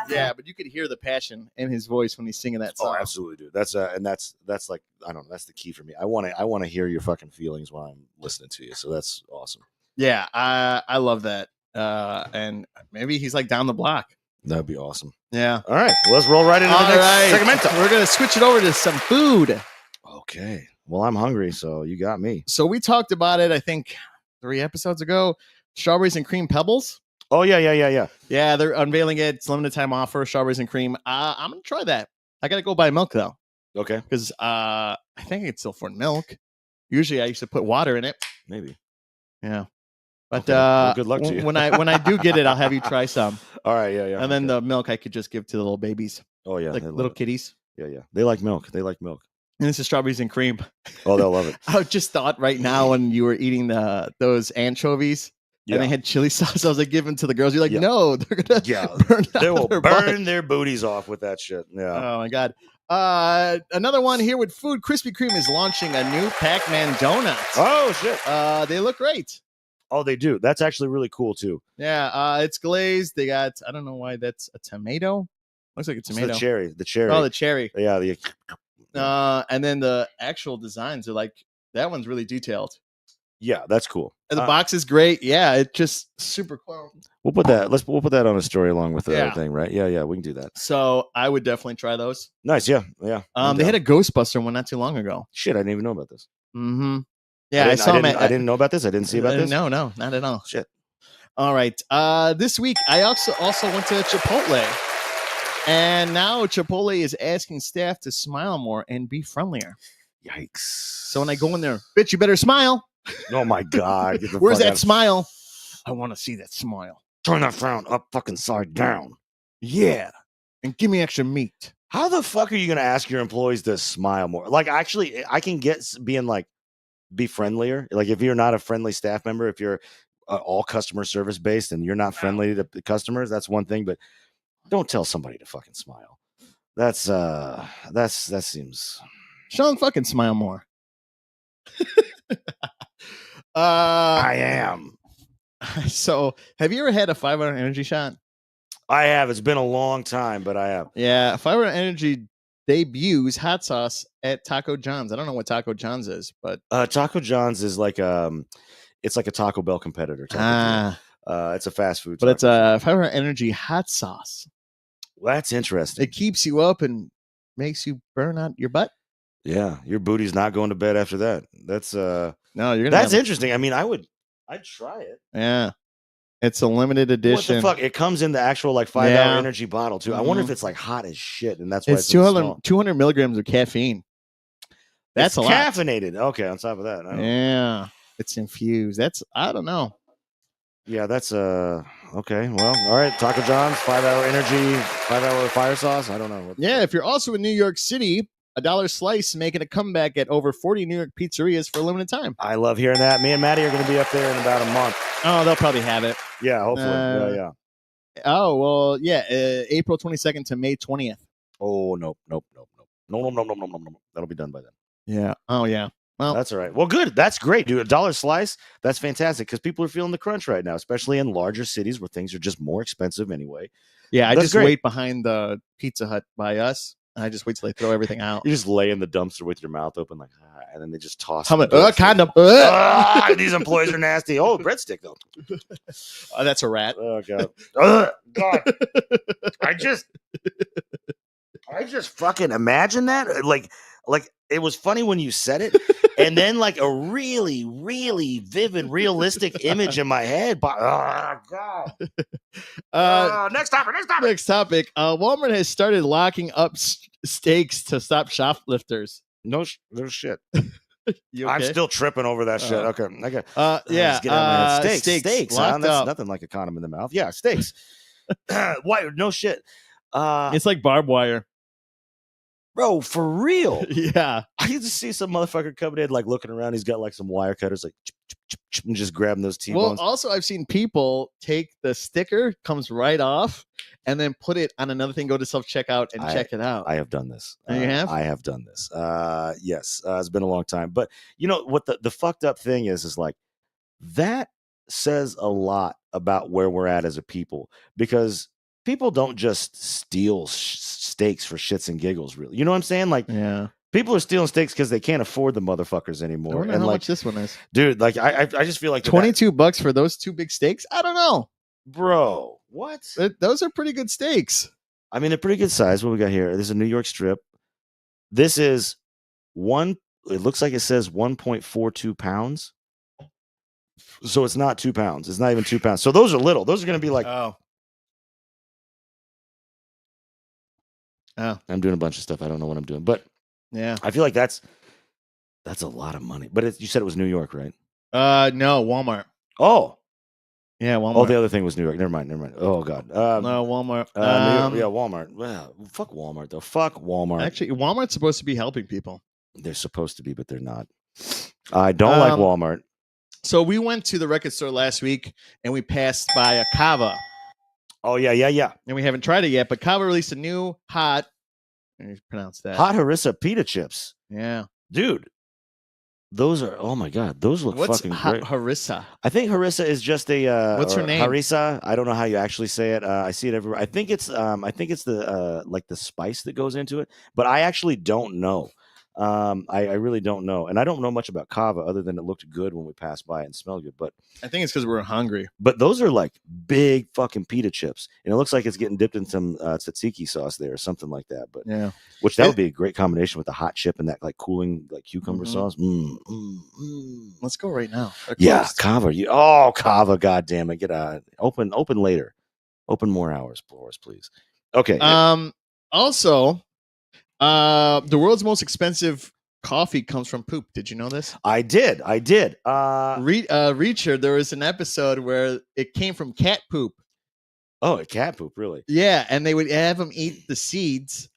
Yeah, but you could hear the passion in his voice when he's singing that song. Oh, absolutely, dude. That's and that's like I don't know. That's the key for me. I want to hear your fucking feelings while I'm listening to you. So that's awesome. Yeah, I love that. And maybe he's like down the block. That'd be awesome. Yeah. All right. Well, let's roll right into the next segmento. We're gonna switch it over to some food. Okay. Well, I'm hungry, so you got me. So we talked about it, I think 3 episodes ago. Strawberries and cream pebbles. Oh yeah. Yeah, they're unveiling it. It's limited time offer. Strawberries and cream. I'm gonna try that. I gotta go buy milk though. Okay. Because I think it's still for milk. Usually I used to put water in it. Maybe. Yeah. But okay. Well, good luck to you. when I do get it, I'll have you try some. All right. Yeah. And then the milk I could just give to the little babies. Oh yeah, like little kitties. Yeah. They like milk. And this is strawberries and cream. Oh, they'll love it. I just thought right now when you were eating those anchovies and they had chili sauce, I was like giving to the girls. You're like, no, they're gonna they will burn their booties off with that shit. Yeah. Oh my god. Another one here with food. Krispy Kreme is launching a new Pac-Man donut. Oh shit. They look great. Oh, they do. That's actually really cool too. Yeah. It's glazed. They got. I don't know why that's a tomato. Looks like a tomato. The cherry. Oh, the cherry. Yeah. And then the actual designs are like that one's really detailed. Yeah, that's cool. And the box is great. Yeah, it's just super cool. We'll put that on a story along with the other thing, right? Yeah, we can do that. So I would definitely try those. Nice, yeah. They had a Ghostbuster one not too long ago. Shit, I didn't even know about this. Mm-hmm. Yeah, I saw him. I didn't know about this. I didn't see about this. No, not at all. Shit. All right. This week I also went to Chipotle. And now Chipotle is asking staff to smile more and be friendlier. Yikes. So when I go in there, bitch, you better smile. Oh, my God. Where's that smile? I want to see that smile. Turn that frown up fucking side down. Yeah. And give me extra meat. How the fuck are you going to ask your employees to smile more? Like, actually, I can get being like, be friendlier. Like, if you're not a friendly staff member, if you're all customer service based and you're not friendly to the customers, that's one thing. But don't tell somebody to fucking smile. That seems. Sean, fucking smile more. I am. So, have you ever had a 5-hour energy shot? I have. It's been a long time, but I have. Yeah, Fiber Energy debuts hot sauce at Taco John's. I don't know what Taco John's is, but Taco John's is like it's like a Taco Bell competitor type of deal. It's a fast food, but it's taco a Fiber Energy hot sauce. Well, that's interesting. It keeps you up and makes you burn out your butt. Yeah, your booty's not going to bed after that. That's No, you're gonna. That's interesting. I mean, I'd try it. Yeah, it's a limited edition. What the fuck? It comes in the actual like 5-hour energy bottle too. I wonder if it's like hot as shit, and that's why it's 200 milligrams of caffeine. That's a lot. Caffeinated. Okay, on top of that, yeah, it's infused. That's I don't know. Yeah, that's okay. Well, all right. Taco John's 5-hour energy, 5-hour fire sauce. I don't know. Yeah, if you're also in New York City, $1 slice making a comeback at over 40 New York pizzerias for a limited time. I love hearing that. Me and Maddie are going to be up there in about a month. Oh, they'll probably have it. Yeah, hopefully. Yeah. Oh well, yeah. April 22nd to May 20th. Oh no. That'll be done by then. Yeah. Oh yeah. Well, that's all right. Well, good. That's great, dude. $1 slice. That's fantastic because people are feeling the crunch right now, especially in larger cities where things are just more expensive anyway. Yeah, I just wait behind the Pizza Hut by us. And I just wait till they throw everything out. You just lay in the dumpster with your mouth open, like, and then they just toss. Condom. These employees are nasty. Oh, breadstick though. Oh, that's a rat. Oh god. God. I just fucking imagine that. Like it was funny when you said it, and then like a really, really vivid, realistic image in my head. But god. Next topic. Walmart has started locking up steaks to stop shoplifters. No shit. You okay? I'm still tripping over that shit. Okay. Yeah. Get out of my head. Steaks. That's nothing like a condom in the mouth. Yeah, steaks. Why? No shit. It's like barbed wire. Bro, for real. Yeah. I used to see some motherfucker coming in, like looking around. He's got like some wire cutters, like and just grabbing those T-bones. Well, also I've seen people take the sticker, comes right off, and then put it on another thing, go to self-checkout and check it out. I have done this. You have? I have done this. Yes. It's been a long time. But you know what the fucked up thing is like that says a lot about where we're at as a people, because people don't just steal steaks for shits and giggles, really. You know what I'm saying? Like, yeah, people are stealing steaks because they can't afford the motherfuckers anymore. I wonder and how like, much this one is, dude. Like, I just feel like $22 for those 2 big steaks. I don't know, bro. What? Those are pretty good steaks. I mean, they're pretty good size. What we got here? This is a New York strip. This is one. It looks like it says 1.42 pounds. So it's not 2 pounds. It's not even 2 pounds. So those are little. Those are going to be like. Oh. I'm doing a bunch of stuff. I don't know what I'm doing, but yeah, I feel like that's a lot of money. But you said it was New York, right? No, Walmart. Oh, yeah, Walmart. Oh, the other thing was New York. Never mind. Oh god. No, Walmart. New York, yeah, Walmart. Well, fuck Walmart though. Fuck Walmart. Actually, Walmart's supposed to be helping people. They're supposed to be, but they're not. I don't like Walmart. So we went to the record store last week and we passed by a Cava. Oh, yeah. And we haven't tried it yet, but Cava released a new hot, how do you pronounce that? Hot harissa pita chips. Yeah. Dude, those are, oh my God, those look fucking great. What's harissa? I think harissa is just a, what's her name? Harissa. I don't know how you actually say it. I see it everywhere. I think it's the, like the spice that goes into it, but I actually don't know. I really don't know. And I don't know much about Cava other than it looked good when we passed by and smelled good. But I think it's because we're hungry. But those are like big fucking pita chips. And it looks like it's getting dipped in some tzatziki sauce there or something like that. But yeah, which that would be a great combination with the hot chip and that like cooling like cucumber sauce. Let's go right now. Yeah, Cava. Cava, God damn it. Get open later. Open more hours for us, please. Okay. Also, the world's most expensive coffee comes from poop. Did you know this? I did. Reacher, there was an episode where it came from cat poop. Oh, cat poop, really? Yeah, and they would have them eat the seeds,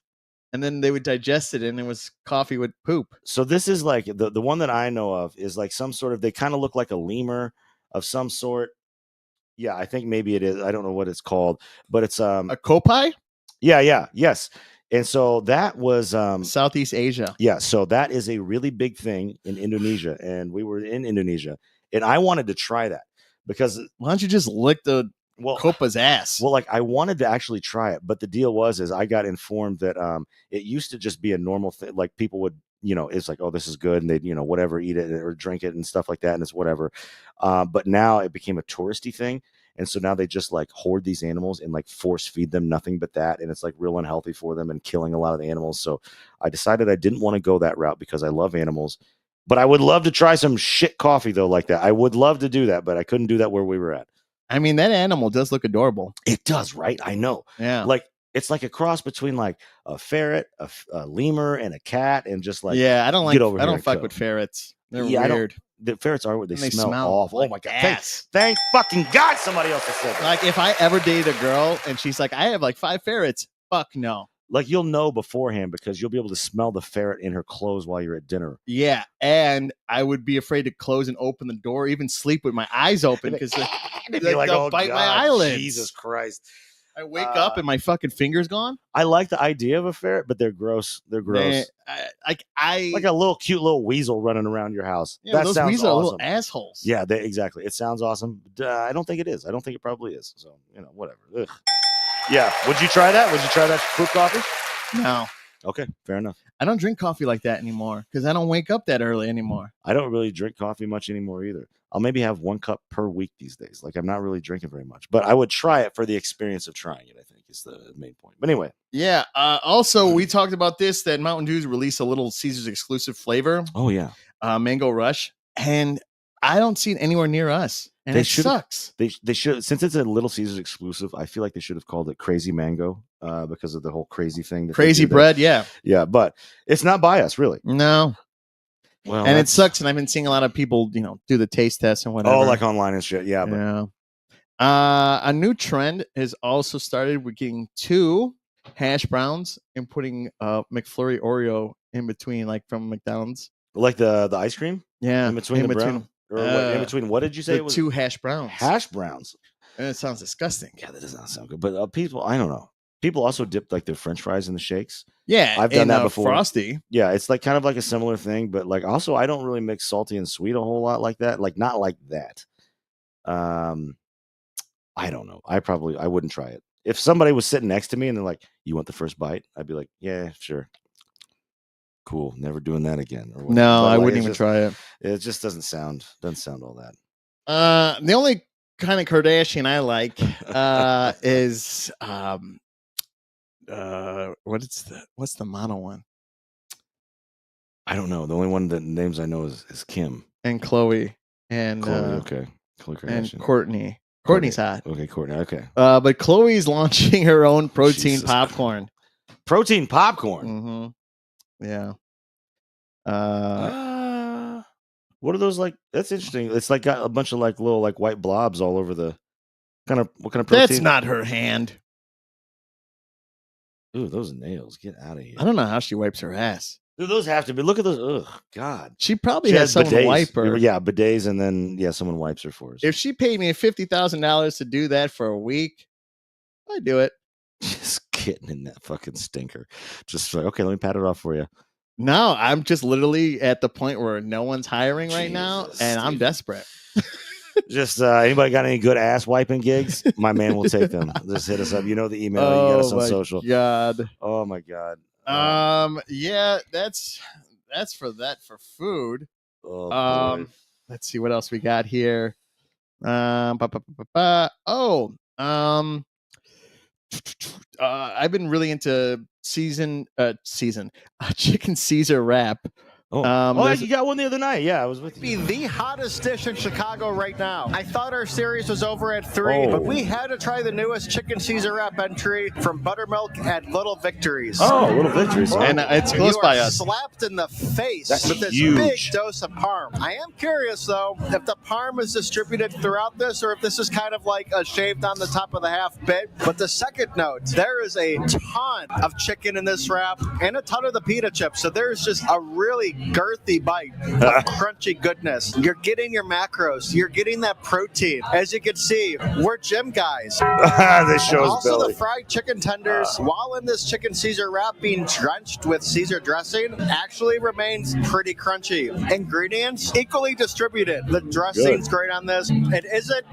and then they would digest it, and it was coffee with poop. So this is like the one that I know of is like some sort of, they kind of look like a lemur of some sort. Yeah, I think maybe it is. I don't know what it's called, but it's a kopai. Yes. And so that was Southeast Asia. Yeah, so that is a really big thing in Indonesia, and we were in Indonesia, and I wanted to try that because why don't you just lick the Well, Copa's ass. Well, like I wanted to actually try it, but the deal is I got informed that it used to just be a normal thing. Like people would, it's like, oh, this is good, and they'd, whatever, eat it or drink it and stuff like that, and it's whatever. But now it became a touristy thing, and so now they just like hoard these animals and like force feed them nothing but that, and it's like real unhealthy for them and killing a lot of the animals. So I decided I didn't want to go that route because I love animals. But I would love to try some shit coffee though, like that. I would love to do that, but I couldn't do that where we were at. I mean, that animal does look adorable. It does, right? I know. Yeah. Like it's like a cross between like a ferret, a lemur, and a cat, and just like I don't fuck with ferrets. They're weird. The ferrets are what they smell awful. Like oh my god! Thank fucking God, somebody else has said that. Like if I ever dated a girl and she's like, I have like 5 ferrets. Fuck no. Like you'll know beforehand because you'll be able to smell the ferret in her clothes while you're at dinner. Yeah, and I would be afraid to close and open the door, even sleep with my eyes open because they'll bite my eyelids. Jesus Christ! I wake up and my fucking finger's gone. I like the idea of a ferret, but they're gross. They're gross. Like a little cute little weasel running around your house. Yeah, that those sounds weasels awesome. are little assholes. Yeah, exactly. It sounds awesome. I don't think it is. I don't think it probably is. So whatever. Ugh. Yeah. Would you try that? Would you try that fruit coffee? No. Okay, fair enough. I don't drink coffee like that anymore because I don't wake up that early anymore. I don't really drink coffee much anymore either. I'll maybe have 1 cup per week these days. Like I'm not really drinking very much, but I would try it for the experience of trying it, I think is the main point. But anyway. Yeah. Also, we talked about this, that Mountain Dew's released a little Caesar's exclusive flavor. Oh, yeah. Mango Rush. And I don't see it anywhere near us. And it sucks. They should, since it's a Little Caesars exclusive, I feel like they should have called it Crazy Mango because of the whole crazy thing. Crazy bread, yeah. Yeah, but it's not by us, really. No. Well, and it sucks. And I've been seeing a lot of people, do the taste test and whatever. Oh, like online and shit. Yeah. But. Yeah. A new trend has also started with getting 2 hash browns and putting McFlurry Oreo in between, like from McDonald's. Like the ice cream? Yeah. In between the brown? Or in between, what did you say? The 2 hash browns. Hash browns. And it sounds disgusting. Yeah, that does not sound good. But people, I don't know. People also dip like their French fries in the shakes. Yeah, I've done that before. Frosty. Yeah, it's like kind of like a similar thing, but like also I don't really mix salty and sweet a whole lot like that. Like not like that. I don't know. I wouldn't try it. If somebody was sitting next to me and they're like, "You want the first bite?" I'd be like, "Yeah, sure." Cool. Never doing that again. Or no, I wouldn't even try it. It just doesn't sound all that. The only kind of Kardashian I like is what's the mono one? I don't know. The only one that names I know is Kim and Khloe and Khloe. Okay, Khloe Kardashian and Courtney. Courtney's hot. Okay, Courtney. Okay. But Khloe's launching her own protein popcorn. Protein popcorn. Mm-hmm. Yeah. What are those like? That's interesting. It's like got a bunch of like little like white blobs all over the. What kind of protein? That's not her hand. Ooh, those nails! Get out of here! I don't know how she wipes her ass. Dude, those have to be. Look at those. Ugh, God. She probably has someone bidets. Wipe her. Yeah, bidets, and then someone wipes her for us. If she paid me $50,000 to do that for a week, I'd do it. Just getting in that fucking stinker. Just like, okay, let me pat it off for you. No, I'm just literally at the point where no one's hiring right now, and I'm desperate. Just anybody got any good ass wiping gigs? My man will take them. Just hit us up. You know the email. You got us on social. God. Oh my God. Yeah, that's for food. Oh, let's see what else we got here. I've been really into chicken Caesar wrap. You got one the other night. Yeah, I was with you. Be the hottest dish in Chicago right now. I thought our series was over at 3, but we had to try the newest chicken Caesar wrap entry from Buttermilk at Little Victories. Oh, Little Victories. And it's close by us. Slapped in the face That's with this huge. big dose of parm. I am curious, though, if the parm is distributed throughout this or if this is kind of like a shaved on the top of the half bit. But the second note, there is a ton of chicken in this wrap and a ton of the pita chips. So there's just a really girthy bite of crunchy goodness. You're getting your macros. You're getting that protein. As you can see, we're gym guys. This shows Also, Billy. the fried chicken tenders, while in this chicken Caesar wrap being drenched with Caesar dressing, actually remains pretty crunchy. Ingredients equally distributed. The dressing's great on this. It isn't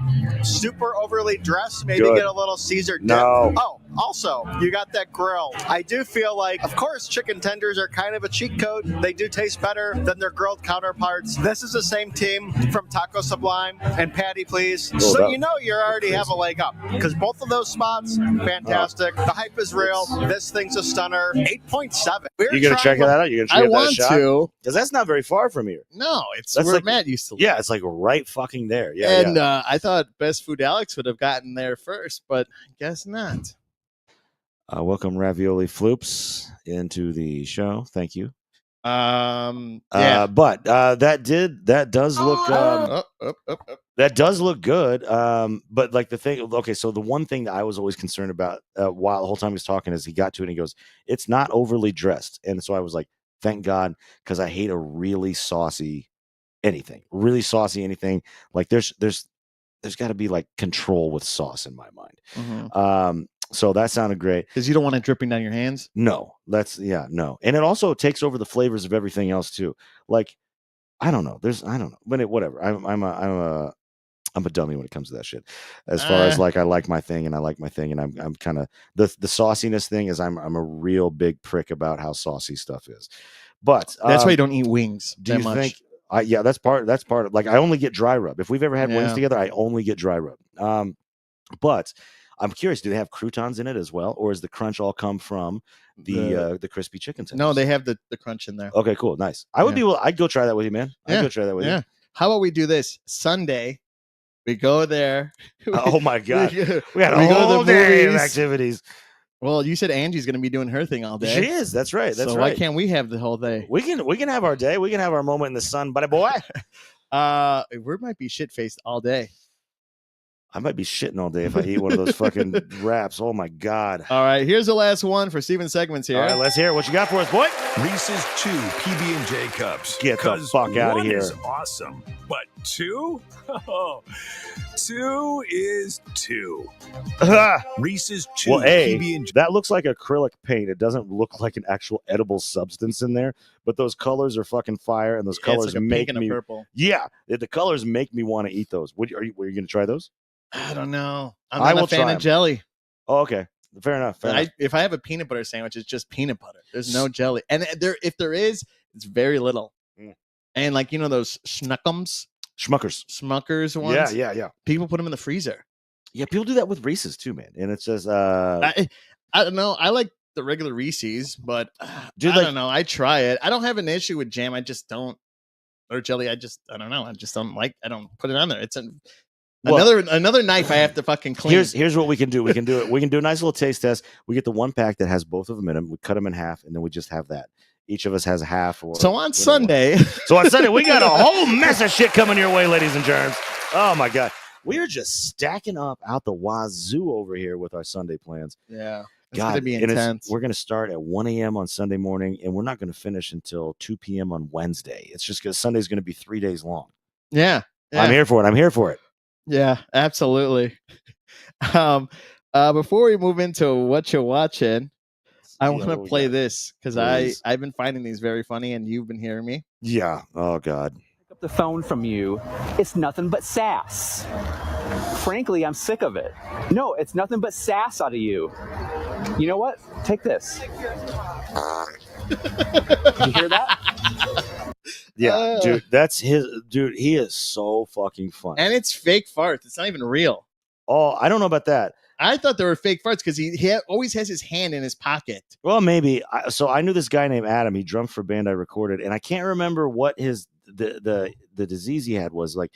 super overly dressed. Maybe Good. get a little Caesar dip. No. Oh, also, you got that grill. I do feel like, of course, chicken tenders are kind of a cheat code. They do taste better than their grilled counterparts. This is the same team from Taco Sublime and Patty Please. So you know you already have a leg up because both of those spots, fantastic. The hype is real. This thing's a stunner. 8.7. You gonna check that out? You gonna I give that a want shot? to. Because that's not very far from here. No, it's That's where like- Matt used to live. Yeah, it's like right fucking there. Yeah, And I thought Best Food Alex would have gotten there first, but I guess not. Welcome Ravioli Floops into the show. Thank you. Yeah. But that does look that does look good. But like the thing, okay, so the one thing that I was always concerned about while the whole time he was talking is he got to it and he goes, it's not overly dressed. And so I was like, thank God, because I hate a really saucy anything. Like there's got to be like control with sauce in my mind. Mm-hmm. So that sounded great. Because you don't want it dripping down your hands. No, no. And it also takes over the flavors of everything else too. Like, I don't know. But whatever. I'm a dummy when it comes to that shit. As far as like I like my thing and I'm kind of the sauciness thing is I'm a real big prick about how saucy stuff is. But that's why you don't eat wings. Do you think? Yeah, that's part of like I only get dry rub. If we've ever had wings together, I only get dry rub. But I'm curious, do they have croutons in it as well, or is the crunch all come from the crispy chicken tenders? No, they have the crunch in there. Okay, cool, nice. I'd go try that with you, man. I'd go try that with you. How about we do this Sunday? We go there. Oh my god, we got we a go to whole the day of movies. activities. Well, you said Angie's going to be doing her thing all day. She is. That's right. That's so right. Why can't we have the whole day? We can have our day. We can have our moment in the sun, buddy boy. We might be shit faced all day. I might be shitting all day if I eat one of those fucking wraps. Oh my god! All right, here's the last one for Steven Segments here. All right, let's hear it. What you got for us, boy? Reese's 2 PB&J cups. Get the fuck out of here! Is awesome, but 2? Oh, 2 is 2. Reese's 2 Well, PB&J. that looks like acrylic paint. It doesn't look like an actual edible substance in there. But those colors are fucking fire, and those colors it's like a make pink and me. a purple. Yeah, the colors make me want to eat those. Were you going to try those? I don't know. I'm I not will a fan try of 'em. jelly. Oh, okay. Fair enough. If I have a peanut butter sandwich, it's just peanut butter. There's no jelly, and if there is, it's very little. And like those Schmuckers ones. Yeah. People put them in the freezer. Yeah, people do that with Reese's too, man. And it says, I don't know. I like the regular Reese's, but Dude, I don't know. I try it. I don't have an issue with jam. I just don't, or jelly. I don't know. I just don't like. I don't put it on there. It's another knife I have to fucking clean. Here's what we can do. We can do a nice little taste test. We get the one pack that has both of them in them. We cut them in half, and then we just have that. Each of us has a half. So on Sunday, we got a whole mess of shit coming your way, ladies and germs. Oh my god, we are just stacking up out the wazoo over here with our Sunday plans. Yeah, it's God, gonna be and intense. we're gonna start at 1 a.m. on Sunday morning, and we're not gonna finish until 2 p.m. on Wednesday. It's just because Sunday's gonna be 3 days long. Yeah. I'm here for it. Yeah, absolutely. Before we move into what you're watching, I want to play this because I've been finding these very funny, and you've been hearing me. Yeah. Oh God. Pick up the phone from you. It's nothing but sass. Frankly, I'm sick of it. No, it's nothing but sass out of you. You know what? Take this. Did you hear that? Yeah, dude, that's his. Dude, he is so fucking funny. And it's fake farts. It's not even real. Oh, I don't know about that. I thought they were fake farts because he always has his hand in his pocket. Well, maybe. So I knew this guy named Adam. He drummed for a band I recorded, and I can't remember what the disease he had was, like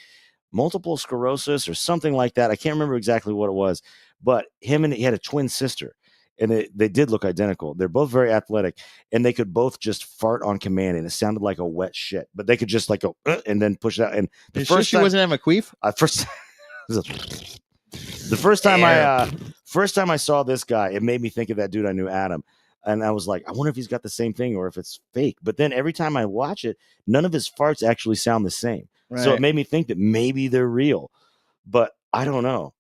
multiple sclerosis or something like that. I can't remember exactly what it was, but he had a twin sister, and they did look identical. They're both very athletic, and they could both just fart on command, and it sounded like a wet shit. But they could just like go and then push it out. And the first time, she wasn't having a queef. The first time I saw this guy, it made me think of that dude I knew, Adam. And I was like, I wonder if he's got the same thing or if it's fake. But then every time I watch it, none of his farts actually sound the same. So it made me think that maybe they're real, but I don't know.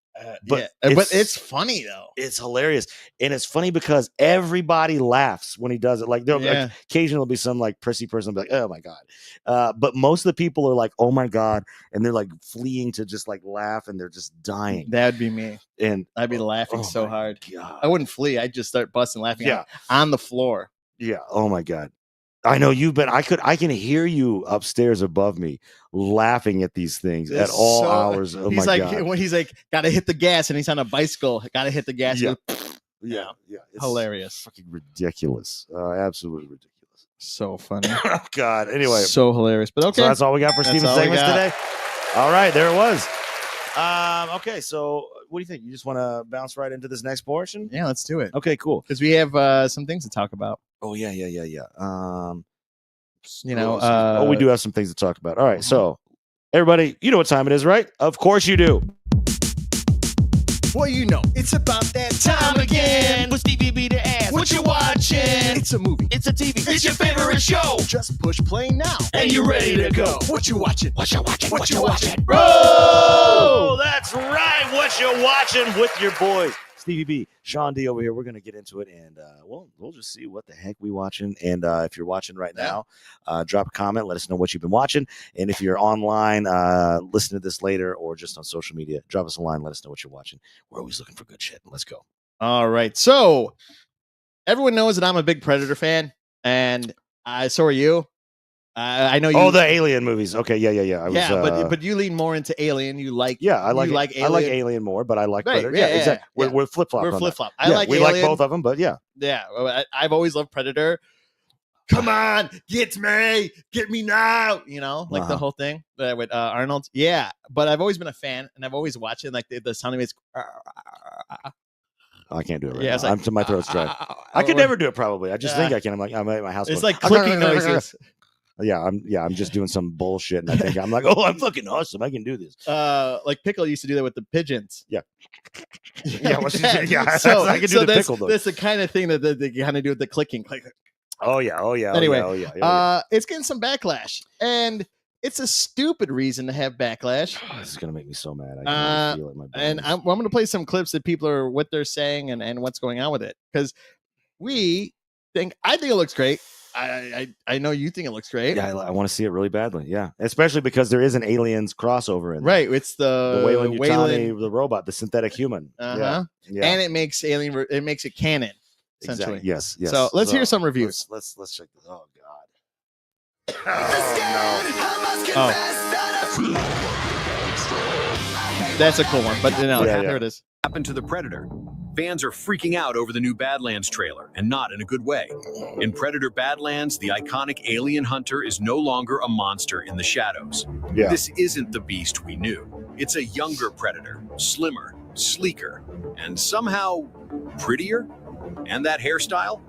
But it's funny though. It's hilarious, and it's funny because everybody laughs when he does it. Like like, occasionally there'll be some like prissy person be like, "Oh my god," but most of the people are like, "Oh my god," and they're like fleeing to just like laugh, and they're just dying. That'd be me, and I'd be laughing so hard. God. I wouldn't flee. I'd just start busting laughing on the floor. Yeah. Oh my god. I know you've been. I can hear you upstairs above me laughing at these things at all hours. Oh my god! When he's like, gotta hit the gas, and he's on a bicycle. Gotta hit the gas. Yeah, yeah. It's hilarious. Fucking ridiculous. Absolutely ridiculous. So funny. Oh god. Anyway, so hilarious. But okay, so that's all we got for Steven's segments today. All right, there it was. Okay, so what do you think? You just want to bounce right into this next portion? Yeah, let's do it. Okay, cool. Because we have some things to talk about. Oh yeah. We do have some things to talk about. All right, so everybody, you know what time it is, right? Of course you do. Well, you know, it's about that time again. For Stevie B to ask, what you watching? It's a movie. It's a TV. It's your favorite show. Just push play now, and you're ready to go. What you watching? What you watching? What you watching? Bro, that's right. What you watching with your boys? Stevie B, Sean D over here. We're going to get into it, and we'll just see what the heck we watching. And if you're watching right now, drop a comment. Let us know what you've been watching. And if you're online, listen to this later or just on social media, drop us a line. Let us know what you're watching. We're always looking for good shit. Let's go. All right. So everyone knows that I'm a big Predator fan, and so are you. I know you. Oh, the Alien movies. Okay, yeah. But you lean more into Alien. You like, I like Alien. I like Alien more, but I like Predator. Yeah, exactly. Yeah. We're flip flop. We're flip flop. We like both of them, but yeah. I've always loved Predator. Come on, get me now. You know, like the whole thing with Arnold. Yeah, but I've always been a fan, and I've always watched it. Like the sound of it's. I can't do it right now. Like, I'm to my throat's dry. I could never do it. Probably. I just think I can. I'm at my house. It's like clicking noises. I'm just doing some bullshit, and I think I'm like, oh, I'm fucking awesome. I can do this. Like Pickle used to do that with the pigeons. Yeah. So I can do the Pickle though. That's the kind of thing that they kind of do with the clicking. Oh yeah. Anyway, it's getting some backlash, and it's a stupid reason to have backlash. This is gonna make me so mad. I can feel it in my bones. And I'm going to play some clips that people are what they're saying and what's going on with it because I think it looks great. I know you think it looks great. Yeah, I want to see it really badly. Yeah, especially because there is an Aliens crossover in there. Right. It's the Weyland, the robot, the synthetic human. Yeah. And it makes it canon. Essentially. Exactly. Yes. So let's hear some reviews. Let's check this. Oh god. That's a cool one, but here it is. Happened to the Predator. Fans are freaking out over the new Badlands trailer, and not in a good way. In Predator Badlands, the iconic alien hunter is no longer a monster in the shadows. Yeah. This isn't the beast we knew. It's a younger Predator, slimmer, sleeker, and somehow prettier. And that hairstyle?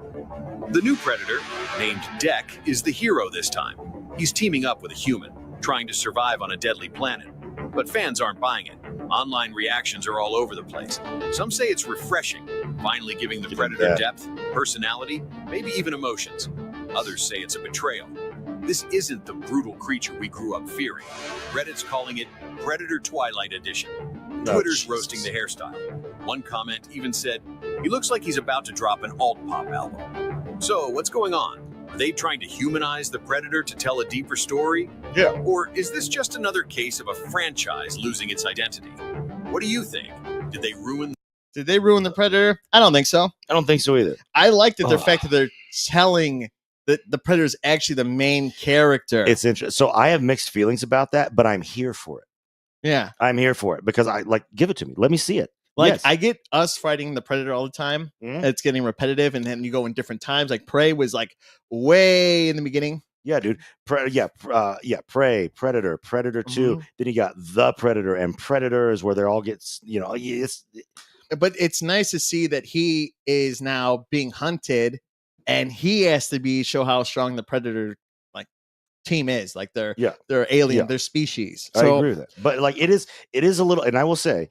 The new Predator, named Deck, is the hero this time. He's teaming up with a human, trying to survive on a deadly planet. But fans aren't buying it. Online reactions are all over the place. Some say it's refreshing, finally giving the Predator depth, personality, maybe even emotions. Others say it's a betrayal. This isn't the brutal creature we grew up fearing. Reddit's calling it Predator Twilight Edition. Twitter's roasting the hairstyle. One comment even said, he looks like he's about to drop an alt-pop album. So, what's going on? Are they trying to humanize the Predator to tell a deeper story? Yeah. Or is this just another case of a franchise losing its identity? What do you think? Did they ruin the Predator? I don't think so. I don't think so either. I like the fact that they're telling that the Predator is actually the main character. It's interesting. So I have mixed feelings about that, but I'm here for it. Yeah. I'm here for it because I give it to me. Let me see it. Like yes. I get us fighting the Predator all the time. Mm-hmm. It's getting repetitive, and then you go in different times. Like Prey was like way in the beginning. Yeah, dude. Prey, Predator, Predator 2. Then you got the Predator, and Predator is where they're all gets. But it's nice to see that he is now being hunted, and he has to show how strong the Predator team is. Like they're alien, they're species. So, I agree with that. But like it is a little, and I will say.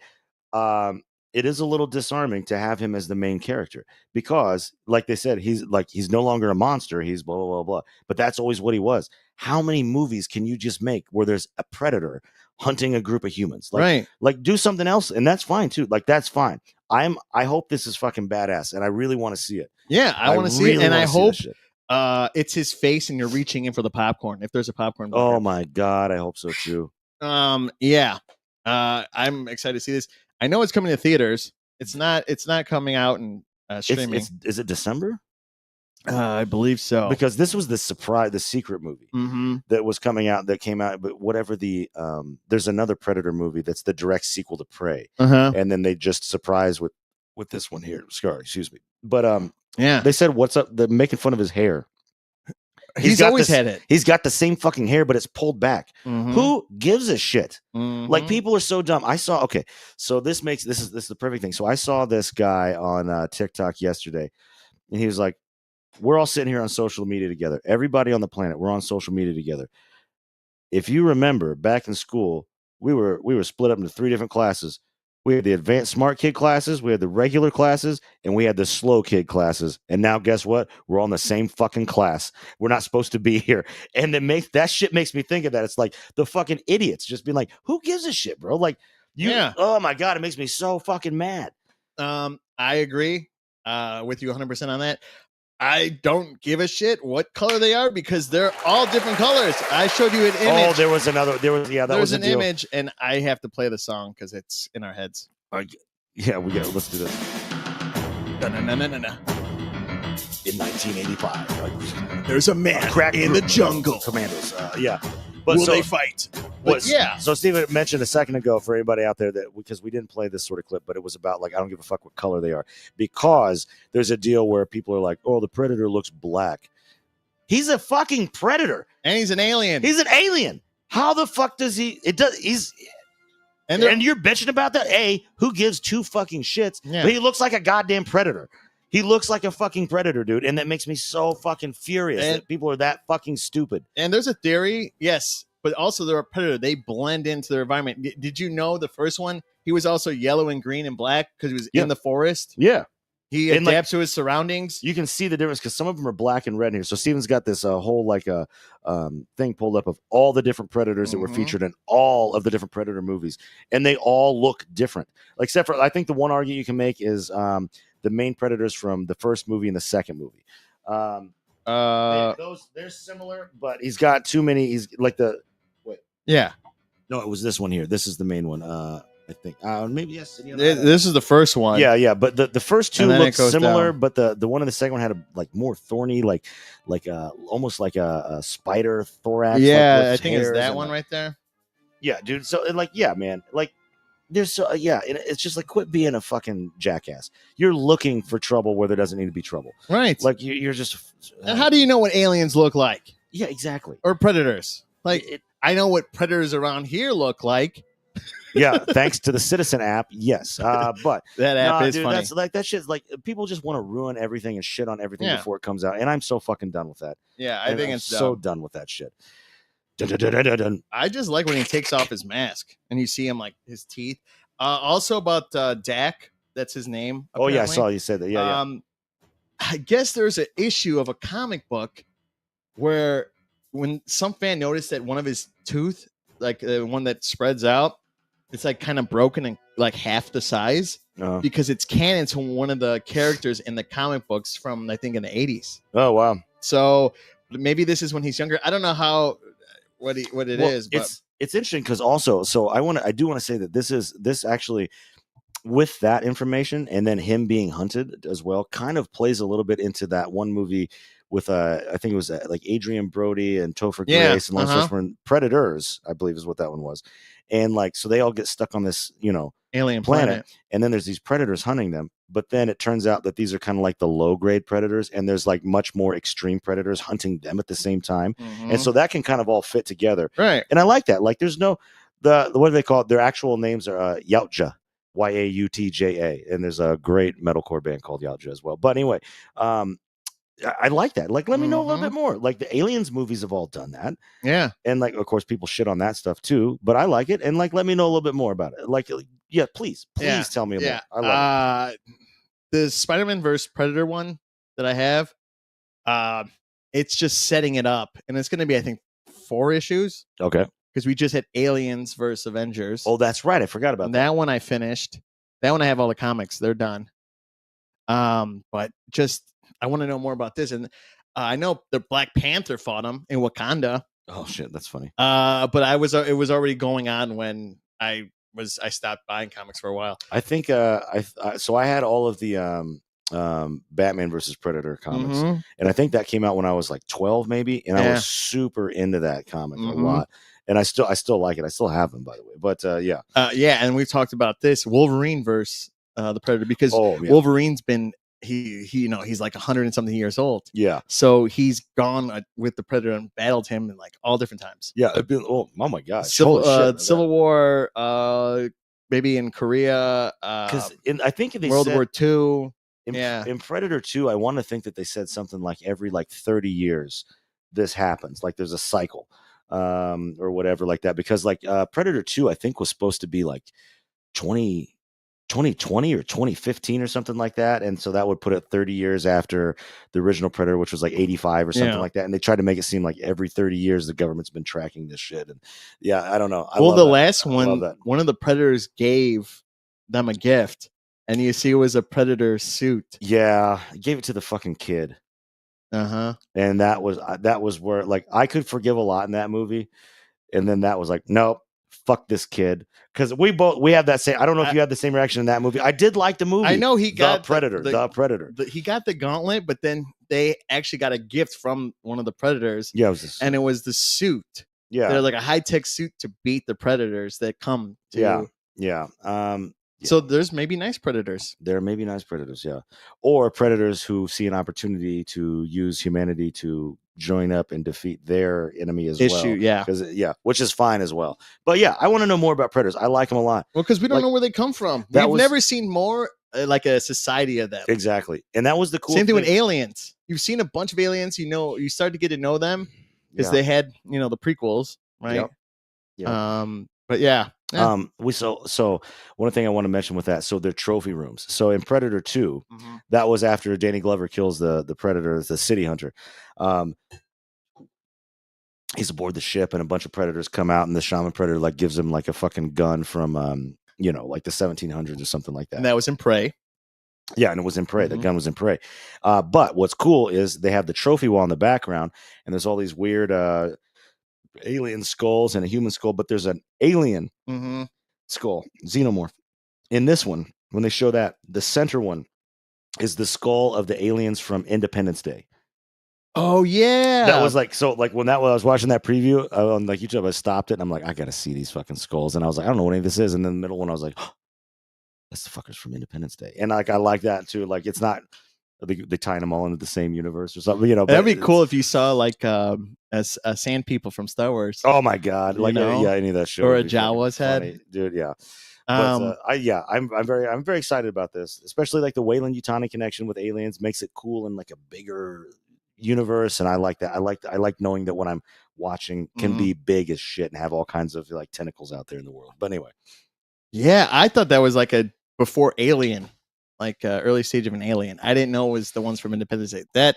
it is a little disarming to have him as the main character because, like they said, he's no longer a monster. He's blah, blah, blah, blah. But that's always what he was. How many movies can you just make where there's a predator hunting a group of humans? Like do something else. And that's fine too. Like, that's fine. I hope this is fucking badass and I really want to see it. Yeah, I want to see it. And I hope it's his face and you're reaching in for the popcorn. If there's a popcorn. Oh my God. I hope so too. Yeah. I'm excited to see this. I know it's coming to theaters. It's not coming out and streaming. Is it December? I believe so. Because this was the secret movie that was coming out, that came out. But whatever there's another Predator movie that's the direct sequel to Prey, and then they just surprised with this one here. Scar, excuse me. But yeah, they said what's up? They're making fun of his hair. He's always had it. He's got the same fucking hair, but it's pulled back. Who gives a shit? Like, people are so dumb. So this is the perfect thing. So I saw this guy on TikTok yesterday, and he was like, "We're all sitting here on social media together. Everybody on the planet, we're on social media together. If you remember, back in school, we were split up into 3 different classes. We had the advanced smart kid classes, we had the regular classes, and we had the slow kid classes. And now guess what? We're all in the same fucking class. We're not supposed to be here." And that shit makes me think of that. It's like the fucking idiots just being like, who gives a shit, bro? Like, oh my God, it makes me so fucking mad. I agree with you 100% on that. I don't give a shit what color they are because they're all different colors. I showed you an image. Oh, there was an image, and I have to play the song because it's in our heads. Yeah, let's do this. Na-na-na-na-na. In 1985, there's a man in the jungle. Commandos, yeah. But will they fight? Yeah. So Steven mentioned a second ago, for anybody out there, that because we didn't play this sort of clip, but it was about, like, I don't give a fuck what color they are, because there's a deal where people are like, oh, the Predator looks black. He's a fucking predator, and he's an alien. He's an alien. How the fuck does he? It does. And you're bitching about that? Who gives 2 fucking shits? Yeah. But he looks like a goddamn predator. He looks like a fucking predator, dude. And that makes me so fucking furious that people are that fucking stupid. And there's a theory, yes, but also they're a predator. They blend into their environment. Did you know the first one, he was also yellow and green and black because he was in the forest? Yeah. He adapts to his surroundings. You can see the difference because some of them are black and red in here. So Steven's got this whole thing pulled up of all the different predators that were featured in all of the different Predator movies. And they all look different. Like, except for, I think the one argument you can make is the main predators from the first movie and the second movie. They're similar, but he's got too many. He's like yeah. No, it was this one here. This is the main one. I think maybe yes. This is the first one. Yeah. But the first 2 look similar, down. But the one in the second one had a more thorny, like almost like a spider thorax. Yeah, I think it's that one right there. Yeah, dude. So man, there's it's just like, quit being a fucking jackass. You're looking for trouble where there doesn't need to be trouble. Right. Like you're just. And how do you know what aliens look like? Yeah, exactly. Or predators. Like I know what predators around here look like. Yeah, thanks to the Citizen app. Yes, but that app is dude, funny. That's like that shit's like people just want to ruin everything and shit on everything before it comes out, and I'm so fucking done with that. Yeah, I think it's so done with that shit. I just like when he takes off his mask and you see him like his teeth. Also about Dak, that's his name. Apparently. Oh yeah, I saw you said that. Yeah. I guess there's an issue of a comic book where when some fan noticed that one of his tooth, like the one that spreads out, it's like kind of broken and like half the size because it's canon to one of the characters in the comic books from, I think, in the 80s. Oh wow! So maybe this is when he's younger. I don't know what it is, but it's interesting because also, so I do want to say that this actually, with that information and then him being hunted as well, kind of plays a little bit into that one movie with I think it was like Adrian Brody and Topher Grace and Lawrence Fishburne, Predators, I believe is what that one was. And like, so they all get stuck on this, alien planet. And then there's these predators hunting them. But then it turns out that these are kind of like the low grade predators. And there's like much more extreme predators hunting them at the same time. And so that can kind of all fit together. Right. And I like that. Like there's no, what do they call it? Their actual names are Yautja, Yautja. And there's a great metalcore band called Yautja as well. But anyway, I like that. Like, let me know a little bit more. Like the Aliens movies have all done that. Yeah. And like, of course, people shit on that stuff too, but I like it. And like, let me know a little bit more about it. Like, Yeah, please tell me more. I love it. The Spider-Man vs. Predator one that I have, it's just setting it up, and it's going to be, I think, 4 issues. Okay. Because we just had Aliens versus Avengers. Oh, that's right. I forgot about that. That one I finished. That one I have all the comics. They're done. But just I want to know more about this, and I know the Black Panther fought him in Wakanda. Oh shit, that's funny. But it was already going on when I stopped buying comics for a while. I think so I had all of the Batman versus Predator comics, and I think that came out when I was like 12 maybe, and I was super into that comic a lot, and I still like it. I still have them, by the way, but yeah, and we've talked about this Wolverine versus the Predator, because Wolverine's been he's like 100 and something years old. Yeah. So he's gone with the Predator and battled him in like all different times. Yeah. Oh my God. Civil War, maybe in Korea. Because I think they World said, War II. In Predator 2, I want to think that they said something like every like 30 years this happens. Like there's a cycle or whatever like that. Because like Predator 2, I think was supposed to be like 2020 or 2015 or something like that, and so that would put it 30 years after the original Predator, which was like 85 or something like that. And they tried to make it seem like every 30 years the government's been tracking this shit. And yeah, I don't know. Last one, one of the Predators gave them a gift, and you see it was a Predator suit. Yeah, gave it to the fucking kid. And that was where like I could forgive a lot in that movie, and then that was like, nope. Fuck this kid, because we have that same. I don't know if you had the same reaction in that movie. I did like the movie. I know he got the Predator. He got the gauntlet, but then they actually got a gift from one of the Predators. Yeah, it was the suit. Yeah, they're like a high tech suit to beat the Predators that come. Yeah. So there's maybe nice Predators. There may be nice Predators, yeah, or Predators who see an opportunity to use humanity to join up and defeat their enemy as well. Which is fine as well. But yeah, I want to know more about Predators. I like them a lot. Well, because we don't know where they come from. We've never seen more like a society of them. Exactly, and that was the cool same thing with aliens. You've seen a bunch of aliens. You start to get to know them because they had the prequels, right? Yep. But yeah. So one thing I want to mention with that, so they're trophy rooms. So in Predator 2, that was after Danny Glover kills the Predator, the city hunter. He's aboard the ship, and a bunch of Predators come out, and the Shaman Predator like gives him like a fucking gun from like the 1700s or something like that. And that was in Prey. Yeah, and it was in Prey. The gun was in Prey. But what's cool is they have the trophy wall in the background, and there's all these weird alien skulls and a human skull, but there's an alien skull, xenomorph. In this one, when they show that, the center one is the skull of the aliens from Independence Day. Oh yeah, that was like when I was watching that preview on like YouTube, I stopped it and I'm like, I gotta see these fucking skulls, and I was like, I don't know what any of this is, and then the middle one I was like, oh, that's the fuckers from Independence Day, and like I like that too. Like it's not. They tying them all into the same universe or something, That'd be cool if you saw like a sand people from Star Wars. Oh my God, like any of that show, or a Jawa's head, dude. Yeah, I'm very excited about this, especially like the Weyland-Yutani connection with aliens makes it cool in like a bigger universe, and I like that. I like knowing that what I'm watching can be big as shit and have all kinds of like tentacles out there in the world. But anyway, yeah, I thought that was like a before Alien. Like early stage of an alien. I didn't know it was the ones from Independence Day. Look that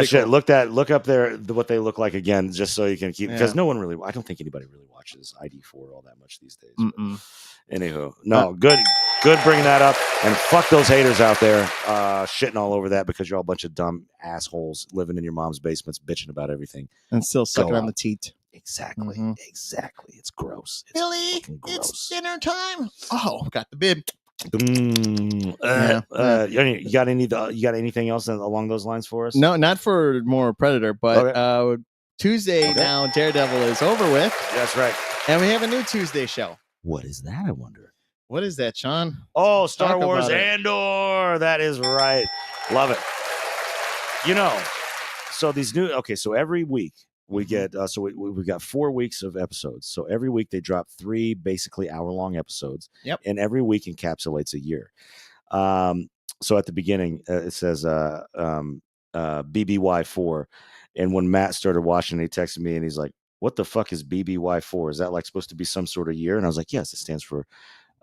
shit. Cool. Look up there what they look like again, just so you can keep because no one really. I don't think anybody really watches ID4 all that much these days. Anywho, no, good bringing that up, and fuck those haters out there shitting all over that because you're all a bunch of dumb assholes living in your mom's basements bitching about everything and still sucking on the teat. Exactly. It's gross. Billy, it's dinner time. Oh, got the bib. You got anything else along those lines for us? No, not for more Predator, but Tuesday now Daredevil is over with. That's right. And we have a new Tuesday show. What is that, I wonder? What is that, Sean? Oh, Star Wars Andor. That is right. Love it. So these new so every week we get we've got 4 weeks of episodes. So every week they drop 3 basically hour-long episodes. Yep. And every week encapsulates a year. So at the beginning it says BBY4. And when Matt started watching, he texted me and he's like, what the fuck is BBY4? Is that like supposed to be some sort of year? And I was like, yes, it stands for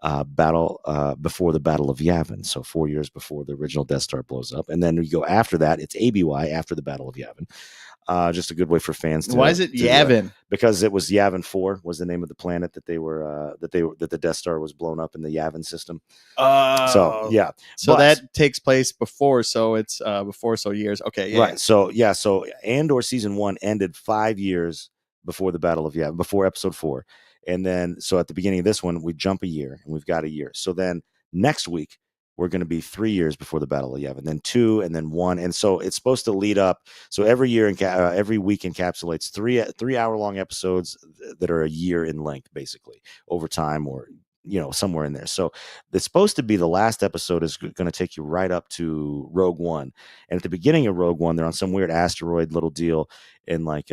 battle before the Battle of Yavin. So 4 years before the original Death Star blows up, and then you go after that. It's ABY after the Battle of Yavin. Just a good way for fans to. Why is it Yavin? Because it was Yavin 4 was the name of the planet that that the Death Star was blown up in the Yavin system. So yeah, so that takes place before. So it's before years. Okay, yeah, right. So yeah, so Andor season 1 ended 5 years before the Battle of Yavin, before episode 4, and then so at the beginning of this one we jump a year, and we've got a year. So then next week we're going to be 3 years before the Battle of Yavin, then 2, and then 1, and so it's supposed to lead up. So every year every week encapsulates 3-hour-long episodes that are a year in length, basically over time, or somewhere in there. So it's supposed to be the last episode is going to take you right up to Rogue One, and at the beginning of Rogue One, they're on some weird asteroid little deal, and like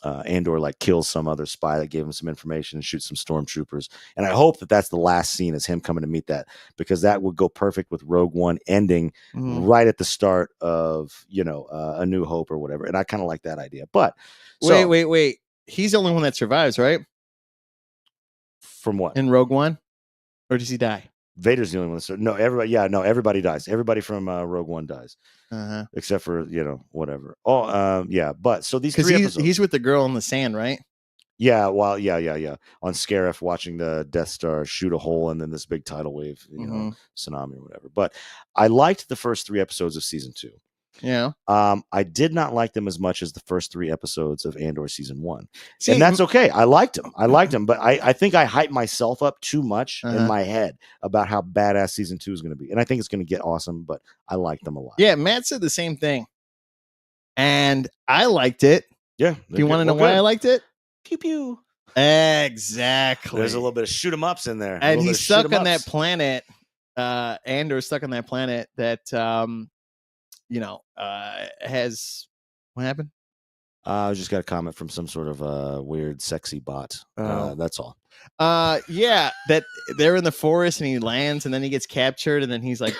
Andor like kills some other spy that gave him some information and shoots some stormtroopers. And I hope that that's the last scene is him coming to meet that, because that would go perfect with Rogue One ending right at the start of A New Hope or whatever. And I kind of like that idea. But wait, he's the only one that survives, right? From what? In Rogue One, or does he die? Vader's the only one. No, everybody. Yeah, no, everybody dies. Everybody from Rogue One dies, except for whatever. Oh, yeah. But so these 3 episodes, he's with the girl in the sand, right? Yeah. Well, yeah. On Scarif, watching the Death Star shoot a hole, and then this big tidal wave, tsunami or whatever. But I liked the first 3 episodes of season 2. Yeah. I did not like them as much as the first 3 episodes of Andor season 1. And that's okay. I liked them, but I think I hyped myself up too much in my head about how badass season 2 is going to be. And I think it's going to get awesome, but I like them a lot. Yeah, Matt said the same thing. And I liked it. Yeah. Do you want to know why I liked it? Pew pew. Exactly. There's a little bit of shoot 'em ups in there. And he's stuck on that planet. Andor's stuck on that planet that has what happened? I just got a comment from some sort of weird sexy bot. That's all. Yeah, that they're in the forest and he lands and then he gets captured and then he's like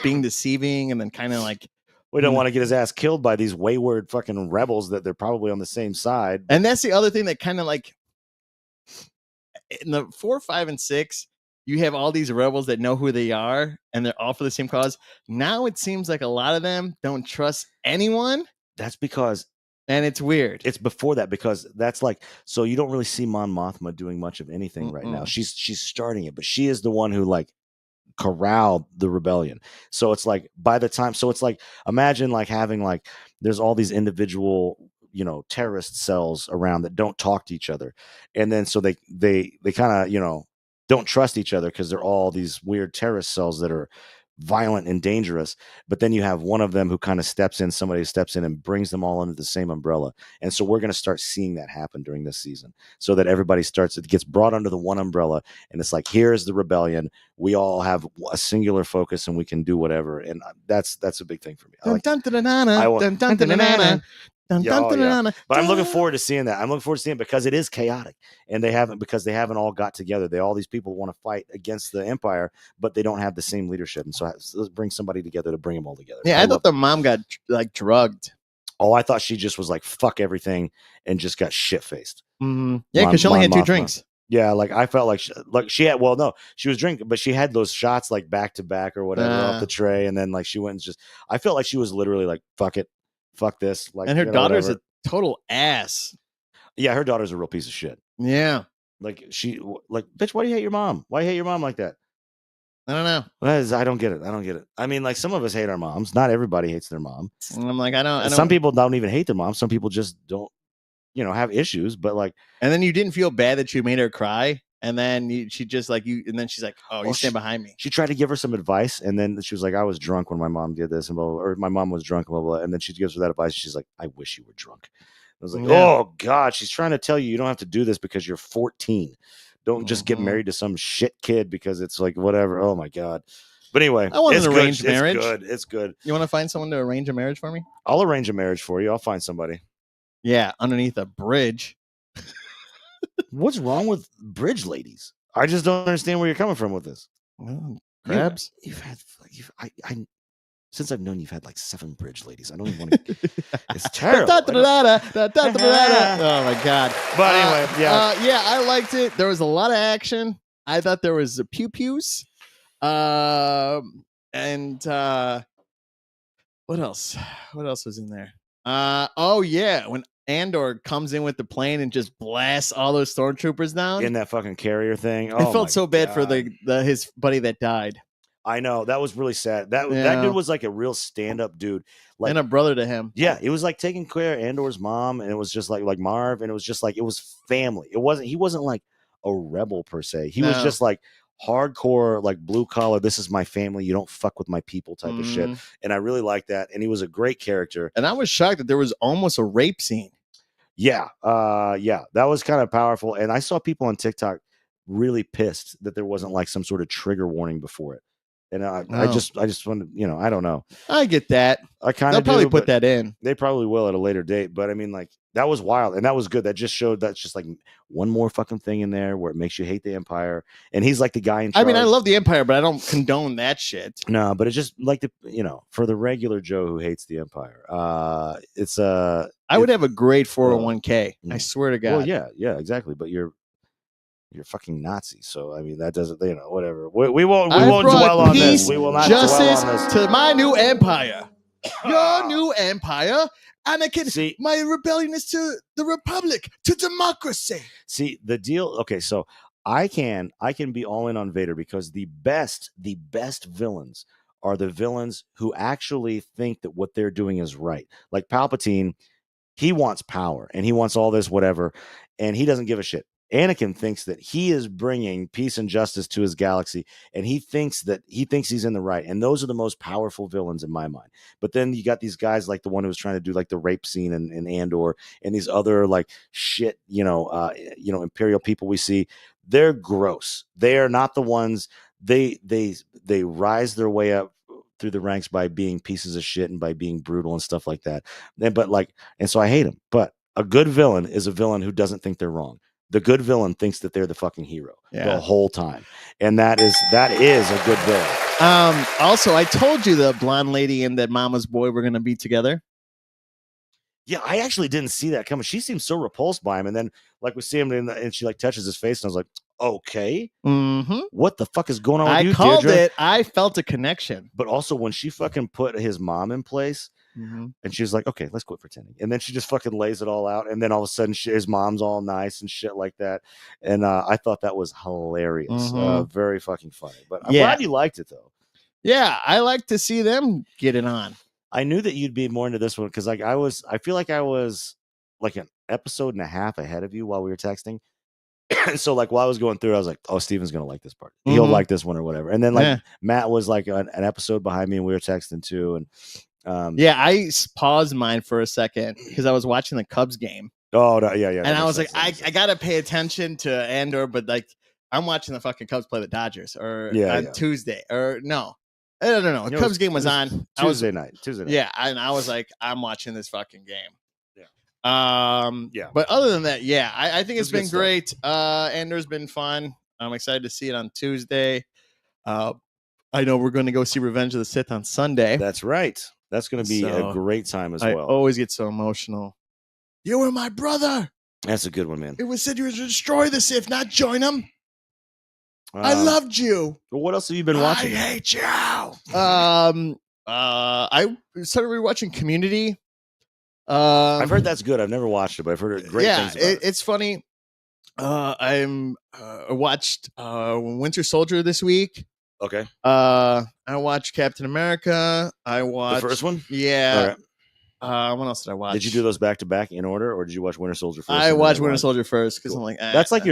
being deceiving and then kind of like we don't want to get his ass killed by these wayward fucking rebels that they're probably on the same side. And that's the other thing that kind of like in the 4, 5, and 6. You have all these rebels that know who they are and they're all for the same cause. Now it seems like a lot of them don't trust anyone. That's because, and it's weird. It's before that, because that's like, so you don't really see Mon Mothma doing much of anything right now. She's starting it, but she is the one who like corralled the rebellion. So it's like by the time, so it's like, imagine like having like, there's all these individual, terrorist cells around that don't talk to each other. And then, so they kind of, don't trust each other because they're all these weird terrorist cells that are violent and dangerous. But then you have one of them who kind of steps in, somebody who steps in and brings them all under the same umbrella. And so we're going to start seeing that happen during this season, so that everybody it gets brought under the one umbrella. And it's like, here's the rebellion. We all have a singular focus and we can do whatever. And that's a big thing for me. But I'm looking forward to seeing that. I'm looking forward to seeing it because it is chaotic, and they haven't all got together. All these people want to fight against the Empire, but they don't have the same leadership. And so let's bring somebody together to bring them all together. Yeah, I thought the mom got like drugged. Oh, I thought she just was like fuck everything and just got shit faced. Yeah, because she only had 2 drinks. Yeah, like I felt like she had. Well, no, she was drinking, but she had those shots like back to back or whatever off the tray, and then like she went and just. I felt like she was literally like fuck it. Fuck this. Like, and her daughter's a total ass. Yeah, her daughter's a real piece of shit. Yeah. Like bitch, why do you hate your mom? Why do you hate your mom like that? I don't know. I don't get it. I mean, like, some of us hate our moms. Not everybody hates their mom. And I'm like, I don't. Some people don't even hate their mom. Some people just don't, have issues. But like, and then you didn't feel bad that you made her cry. And then she just like you, and then she's like, "Oh, you stand behind me." She tried to give her some advice, and then she was like, "I was drunk when my mom did this," and blah, blah, or my mom was drunk, blah, blah, blah. And then she gives her that advice. She's like, "I wish you were drunk." I was like, "Oh God!" She's trying to tell you don't have to do this because you're 14. Don't just get married to some shit kid because it's like whatever. Oh my God! But anyway, I want an arranged marriage. It's good. You want to find someone to arrange a marriage for me? I'll arrange a marriage for you. I'll find somebody. Yeah, underneath a bridge. What's wrong with bridge ladies? I just don't understand where you're coming from with this. Well, crabs. Since I've known you've had like 7 bridge ladies. I don't even want to. It's terrible. Oh my God. But anyway, yeah, I liked it. There was a lot of action. I thought there was the pew pews. And what else? What else was in there? Oh yeah, when Andor comes in with the plane and just blasts all those stormtroopers down. In that fucking carrier thing. I Oh, felt my so bad for God. his buddy that died. I know, that was really sad. That Yeah. dude was like a real stand-up dude. Like, and a brother to him. yeah, it was like taking care of Andor's mom, and it was just like Marv, and it was just like, it was family. He wasn't like a rebel per se. He was No. just like hardcore, like blue collar. This is my family. You don't fuck with my people type of shit. And I really liked that. And he was a great character. And I was shocked that there was almost a rape scene. Yeah, that was kind of powerful. And I saw people on TikTok really pissed that there wasn't like some sort of trigger warning before it. And I just wanted, I don't know. I get that. I kind They'll of probably put that in. They probably will at a later date. But I mean, like, that was wild, and that was good. That just showed that's just like one more fucking thing in there where it makes you hate the Empire. And he's like the guy in charge. I mean, I love the Empire, but I don't condone that shit. No, but it's just like for the regular Joe who hates the Empire. I would have a great 401k. I swear to God. Well, yeah, exactly. But you're fucking Nazi, so I mean that doesn't, whatever. We won't dwell on this. We will not dwell on this. To my new empire. Your new empire. Anakin, See, my rebellion is to the Republic, to democracy. See, the deal. Okay, so I can be all in on Vader because the best villains are the villains who actually think that what they're doing is right. Like Palpatine, he wants power and he wants all this whatever, and he doesn't give a shit. Anakin thinks that he is bringing peace and justice to his galaxy, and he thinks he's in the right. And those are the most powerful villains in my mind. But then you got these guys like the one who was trying to do like the rape scene in Andor, and these other like shit, Imperial people we see. They're gross. They are not the ones. They rise their way up through the ranks by being pieces of shit and by being brutal and stuff like that. And so I hate them. But a good villain is a villain who doesn't think they're wrong. The good villain thinks that they're the fucking hero the whole time. And that is a good villain. Also, I told you the blonde lady and that mama's boy were going to be together. Yeah, I actually didn't see that coming. She seems so repulsed by him. And then like we see him and she like touches his face and I was like, okay, what the fuck is going on with you, I called Deirdre? it. I felt a connection. But also when she fucking put his mom in place, and she was like, okay, let's quit pretending. And then she just fucking lays it all out. And then all of a sudden his mom's all nice and shit like that. And I thought that was hilarious. Very fucking funny. But I'm glad you liked it though. Yeah, I like to see them get it on. I knew that you'd be more into this one because I feel like I was like an episode and a half ahead of you while we were texting. So like while I was going through, I was like, oh, Steven's gonna like this part. He'll like this one or whatever. And then like Matt was like an episode behind me and we were texting too. And I paused mine for a second because I was watching the Cubs game. Oh, no, yeah. And I was like, I gotta pay attention to Andor, but like I'm watching the fucking Cubs play the Dodgers on Tuesday or no. I don't know. The Cubs game was on Tuesday night. Yeah, and I was like, I'm watching this fucking game. Yeah. But other than that, I think it's been great. Andor's been fun. I'm excited to see it on Tuesday. I know we're going to go see Revenge of the Sith on Sunday. That's right. That's going to be a great time as well. I always get so emotional. You were my brother. That's a good one, man. It was said you were to destroy the Sith, not join them. I loved you. Well, what else have you been watching? I hate you. I started rewatching Community. I've heard that's good. I've never watched it, but I've heard great things about it. It's funny. I watched Winter Soldier this week. Okay. I watched Captain America. I watched the first one. Yeah. All right. What else did I watch? Did you do those back to back in order, or did you watch Winter Soldier first? I watched Winter Soldier first because I'm like, that's like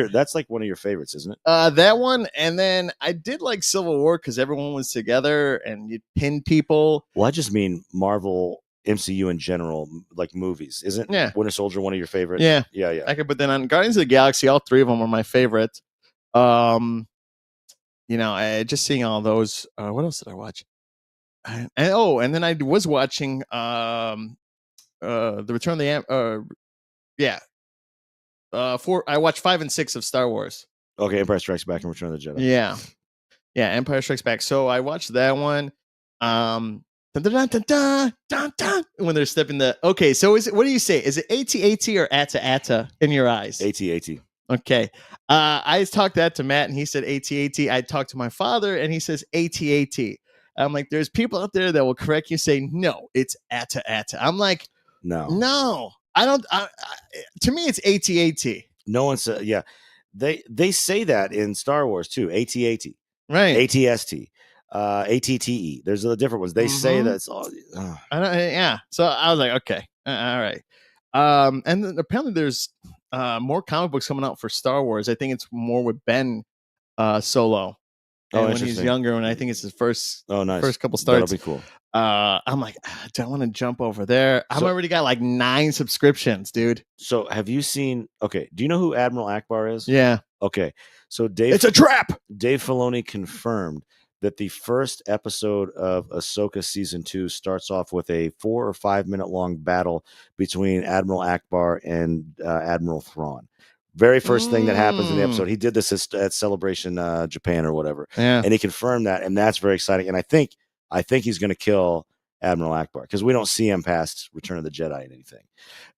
one of your favorites, isn't it? That one, and then I did like Civil War because everyone was together and you pinned people. Well, I just mean Marvel MCU in general, like movies, isn't Winter Soldier one of your favorites? Yeah. I could put that on Guardians of the Galaxy. All three of them are my favorite. Just seeing all those. What else did I watch? And then I was watching the Return of the I watched 5 and 6 of Star Wars. Okay, Empire Strikes Back and Return of the Jedi. Yeah, Empire Strikes Back. So I watched that one. When they're stepping the. Okay, so is it? What do you say? Is it AT-AT or ATA-ATA in your eyes? AT-AT. Okay. I talked that to Matt and he said AT-AT. I talked to my father and he says AT-AT. I'm like, there's people out there that will correct you, say, no, it's ATA-ATA. I'm like, no, I don't. To me, it's AT-AT. No one said, yeah. They say that in Star Wars too. AT-AT. Right. ATST. ATTE. There's the different ones. They say that's all. I don't, yeah. So I was like, okay, all right. And then apparently there's more comic books coming out for Star Wars. I think it's more with Ben Solo. And when he's younger, and I think it's his first couple starts. That'll be cool. I'm like, do I want to jump over there? I've already got like 9 subscriptions, dude. So have you seen? Okay, do you know who Admiral Akbar is? Yeah. Okay, so Dave. It's a trap. Dave Filoni confirmed that the first episode of Ahsoka season 2 starts off with a 4 or 5 minute long battle between Admiral Akbar and Admiral Thrawn. Very first thing that happens in the episode. He did this at Celebration Japan or whatever. Yeah. And he confirmed that, and that's very exciting. And I think he's going to kill Admiral Akbar because we don't see him past Return of the Jedi and anything.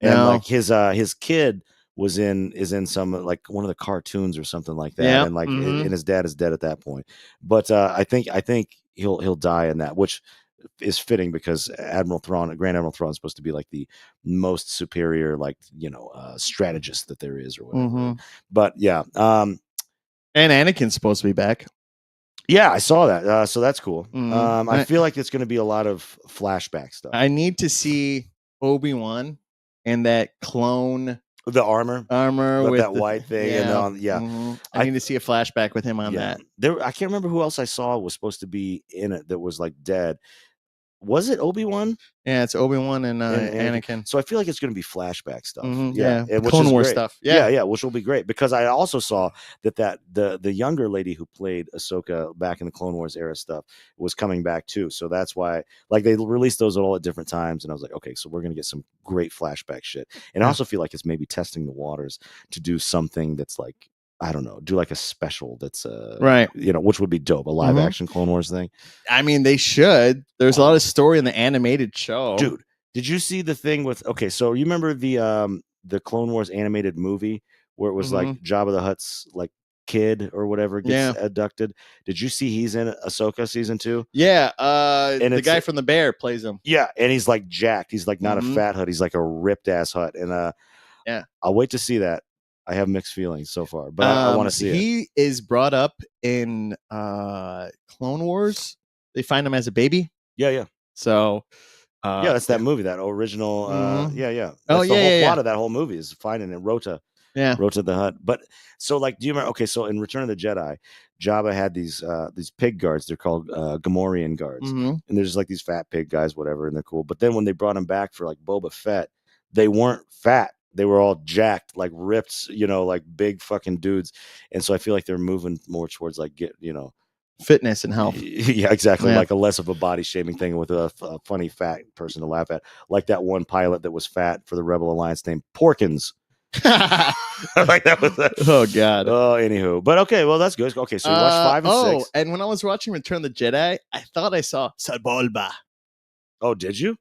And like his kid is in some like one of the cartoons or something like that. Yep. And like and his dad is dead at that point. But I think he'll die in that, which is fitting because Grand Admiral Thrawn is supposed to be like the most superior, like, strategist that there is or whatever. But yeah. And Anakin's supposed to be back. Yeah, I saw that. So that's cool. I feel like it's going to be a lot of flashback stuff. I need to see Obi-Wan and that clone. The armor with that white thing. Yeah. And I need to see a flashback with him on that. I can't remember who else I saw was supposed to be in it that was like dead. Was it Obi-Wan? Yeah, it's Obi-Wan and Anakin. So I feel like it's going to be flashback stuff. Yeah, and Clone Wars stuff. Yeah, which will be great because I also saw that the younger lady who played Ahsoka back in the Clone Wars era stuff was coming back too. So that's why, like, they released those all at different times, and I was like, okay, so we're going to get some great flashback shit. And I also feel like it's maybe testing the waters to do something that's like, I don't know, do like a special that's right, which would be dope, a live action Clone Wars thing. I mean, they should. There's a lot of story in the animated show. Dude, did you see the thing with so you remember the Clone Wars animated movie where it was like Jabba the Hutt's like kid or whatever gets abducted? Did you see he's in Ahsoka season 2? Yeah, and the guy from the Bear plays him. Yeah, and he's like jacked. He's like not a fat Hutt, he's like a ripped ass Hutt. And I'll wait to see that. I have mixed feelings so far, but I want to see it. He is brought up in Clone Wars. They find him as a baby. Yeah. So, that's that movie, that original. Yeah. That's the whole plot of that whole movie is finding it. Rota the Hutt. But so, like, do you remember? Okay, so in Return of the Jedi, Jabba had these pig guards. They're called Gamorrean guards, and they're just like these fat pig guys, whatever, and they're cool. But then when they brought him back for like Boba Fett, they weren't fat. They were all jacked, like ripped, like big fucking dudes. And so I feel like they're moving more towards like fitness and health. Yeah, exactly. Yeah. Like a less of a body shaming thing with a funny fat person to laugh at. Like that one pilot that was fat for the Rebel Alliance named Porkins. Like that was oh god. Oh, anywho. But okay, well that's good. Okay, so you watched 5 and 6. And when I was watching Return of the Jedi, I thought I saw Sebulba. Oh, did you?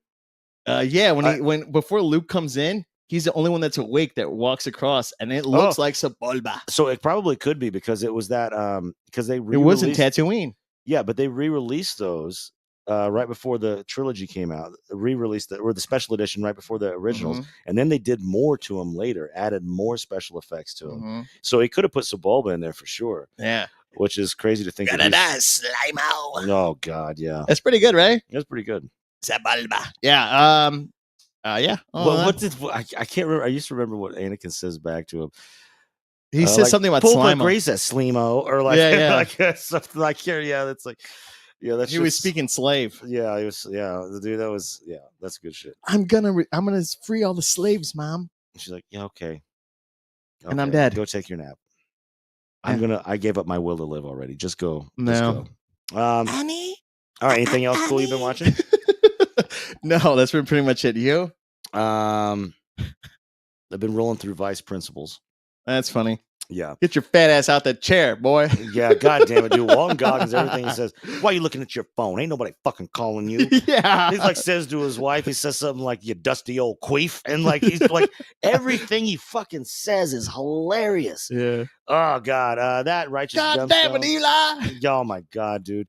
Yeah, when before Luke comes in, he's the only one that's awake that walks across, and it looks like Sebulba. So it probably could be because it was that because it wasn't Tatooine. Yeah, but they re-released those right before the trilogy came out. Re-released the special edition right before the originals, and then they did more to them later, added more special effects to them. So he could have put Sebulba in there for sure. Yeah, which is crazy to think. Slime-o. Oh God, yeah, that's pretty good, right? That's pretty good. Sebulba. Yeah. Yeah. Well, I can't remember. I used to remember what Anakin says back to him. He says something about slime. Grace at Slimo, or like, like something like here. Yeah, that's like, that's. He was speaking slave. Yeah, he was. Yeah, the dude. That was. Yeah, that's good shit. I'm gonna free all the slaves, Mom. She's like, yeah, okay. And I'm dead. Go take your nap. I gave up my will to live already. Just go. No. Just go. Honey. All right. Anything else cool you've been watching? No, that's been pretty much it. You? I've been rolling through Vice Principals. That's funny. Yeah. Get your fat ass out that chair, boy. Yeah, god damn it, dude. Walton Goggins, everything he says. Why are you looking at your phone? Ain't nobody fucking calling you. Yeah. He's like says to his wife, he says something like you dusty old queef. And like he's like everything he fucking says is hilarious. Yeah. Oh god. That righteous God damn it, gemstone. Eli. Oh my god, dude.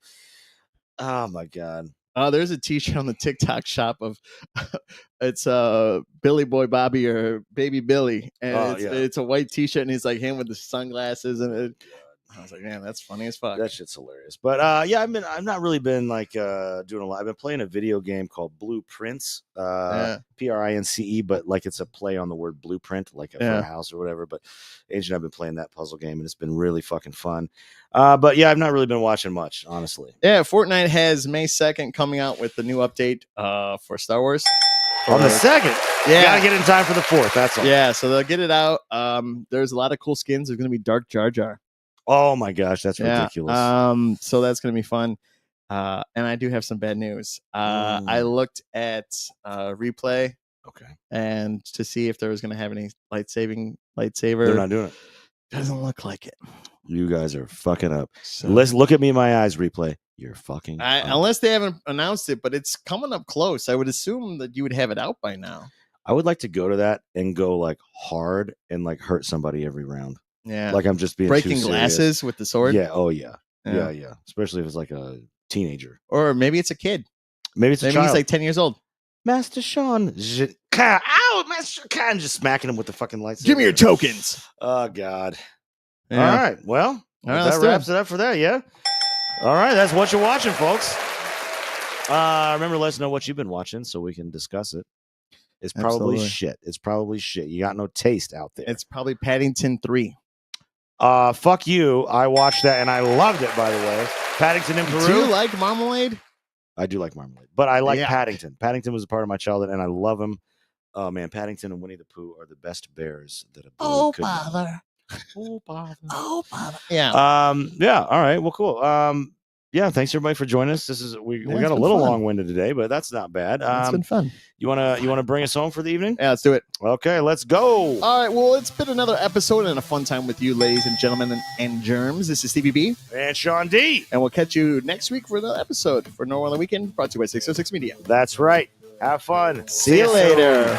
Oh my god. There's a t-shirt on the TikTok shop of it's Billy Boy Bobby or Baby Billy, and it's a white t-shirt, and he's like him with the sunglasses, and I was like, man, that's funny as fuck. That shit's hilarious. But yeah, I've not really been like doing a lot. I've been playing a video game called Blueprints, Prince, but like it's a play on the word blueprint, like for a house or whatever. But Age and I've been playing that puzzle game, and it's been really fucking fun. But yeah, I've not really been watching much, honestly. Yeah, Fortnite has May 2nd coming out with the new update for Star Wars. On the 2nd, yeah, gotta get it in time for the 4th. That's all. Yeah, so they'll get it out. There's a lot of cool skins. There's gonna be Dark Jar Jar. Oh my gosh, that's ridiculous. So that's gonna be fun. And I do have some bad news. I looked at replay, and to see if there was gonna have any lightsaber. They're not doing it. Doesn't look like it. You guys are fucking up. So, Let's look at me in my eyes. Replay. You're fucking. Unless they haven't announced it, but it's coming up close. I would assume that you would have it out by now. I would like to go to that and go like hard and like hurt somebody every round. Yeah, like I'm just being breaking too glasses serious. with the sword. Yeah. Oh yeah. Yeah. Especially if it's like a teenager, or maybe it's a kid. Maybe it's a child. He's like 10 years old. Master Sean, ow, Master Sean, just smacking him with the fucking lights. Give me your tokens. Oh God. Yeah. All right. Well, that wraps it up for that. Yeah. All right. That's what you're watching, folks. Remember, let us know what you've been watching so we can discuss it. It's probably shit. It's probably shit. You got no taste out there. It's probably Paddington 3. Fuck you. I watched that and I loved it, by the way. Paddington in Peru. Do you like Marmalade? I do like Marmalade, but I like Paddington. Paddington was a part of my childhood and I love him. Oh man, Paddington and Winnie the Pooh are the best bears that a boy could know. Oh bother. Oh bother. Yeah. Yeah. All right. Well, cool. Yeah. Thanks everybody for joining us. We got a little long-winded today, but that's not bad. It's been fun. You wanna bring us home for the evening? Yeah, let's do it. Okay, let's go. All right. Well, it's been another episode and a fun time with you, ladies and gentlemen and germs. This is Stevie B and Sean D, and we'll catch you next week for another episode for No on the Weekend, brought to you by 606 Media. That's right. Have fun. See you later.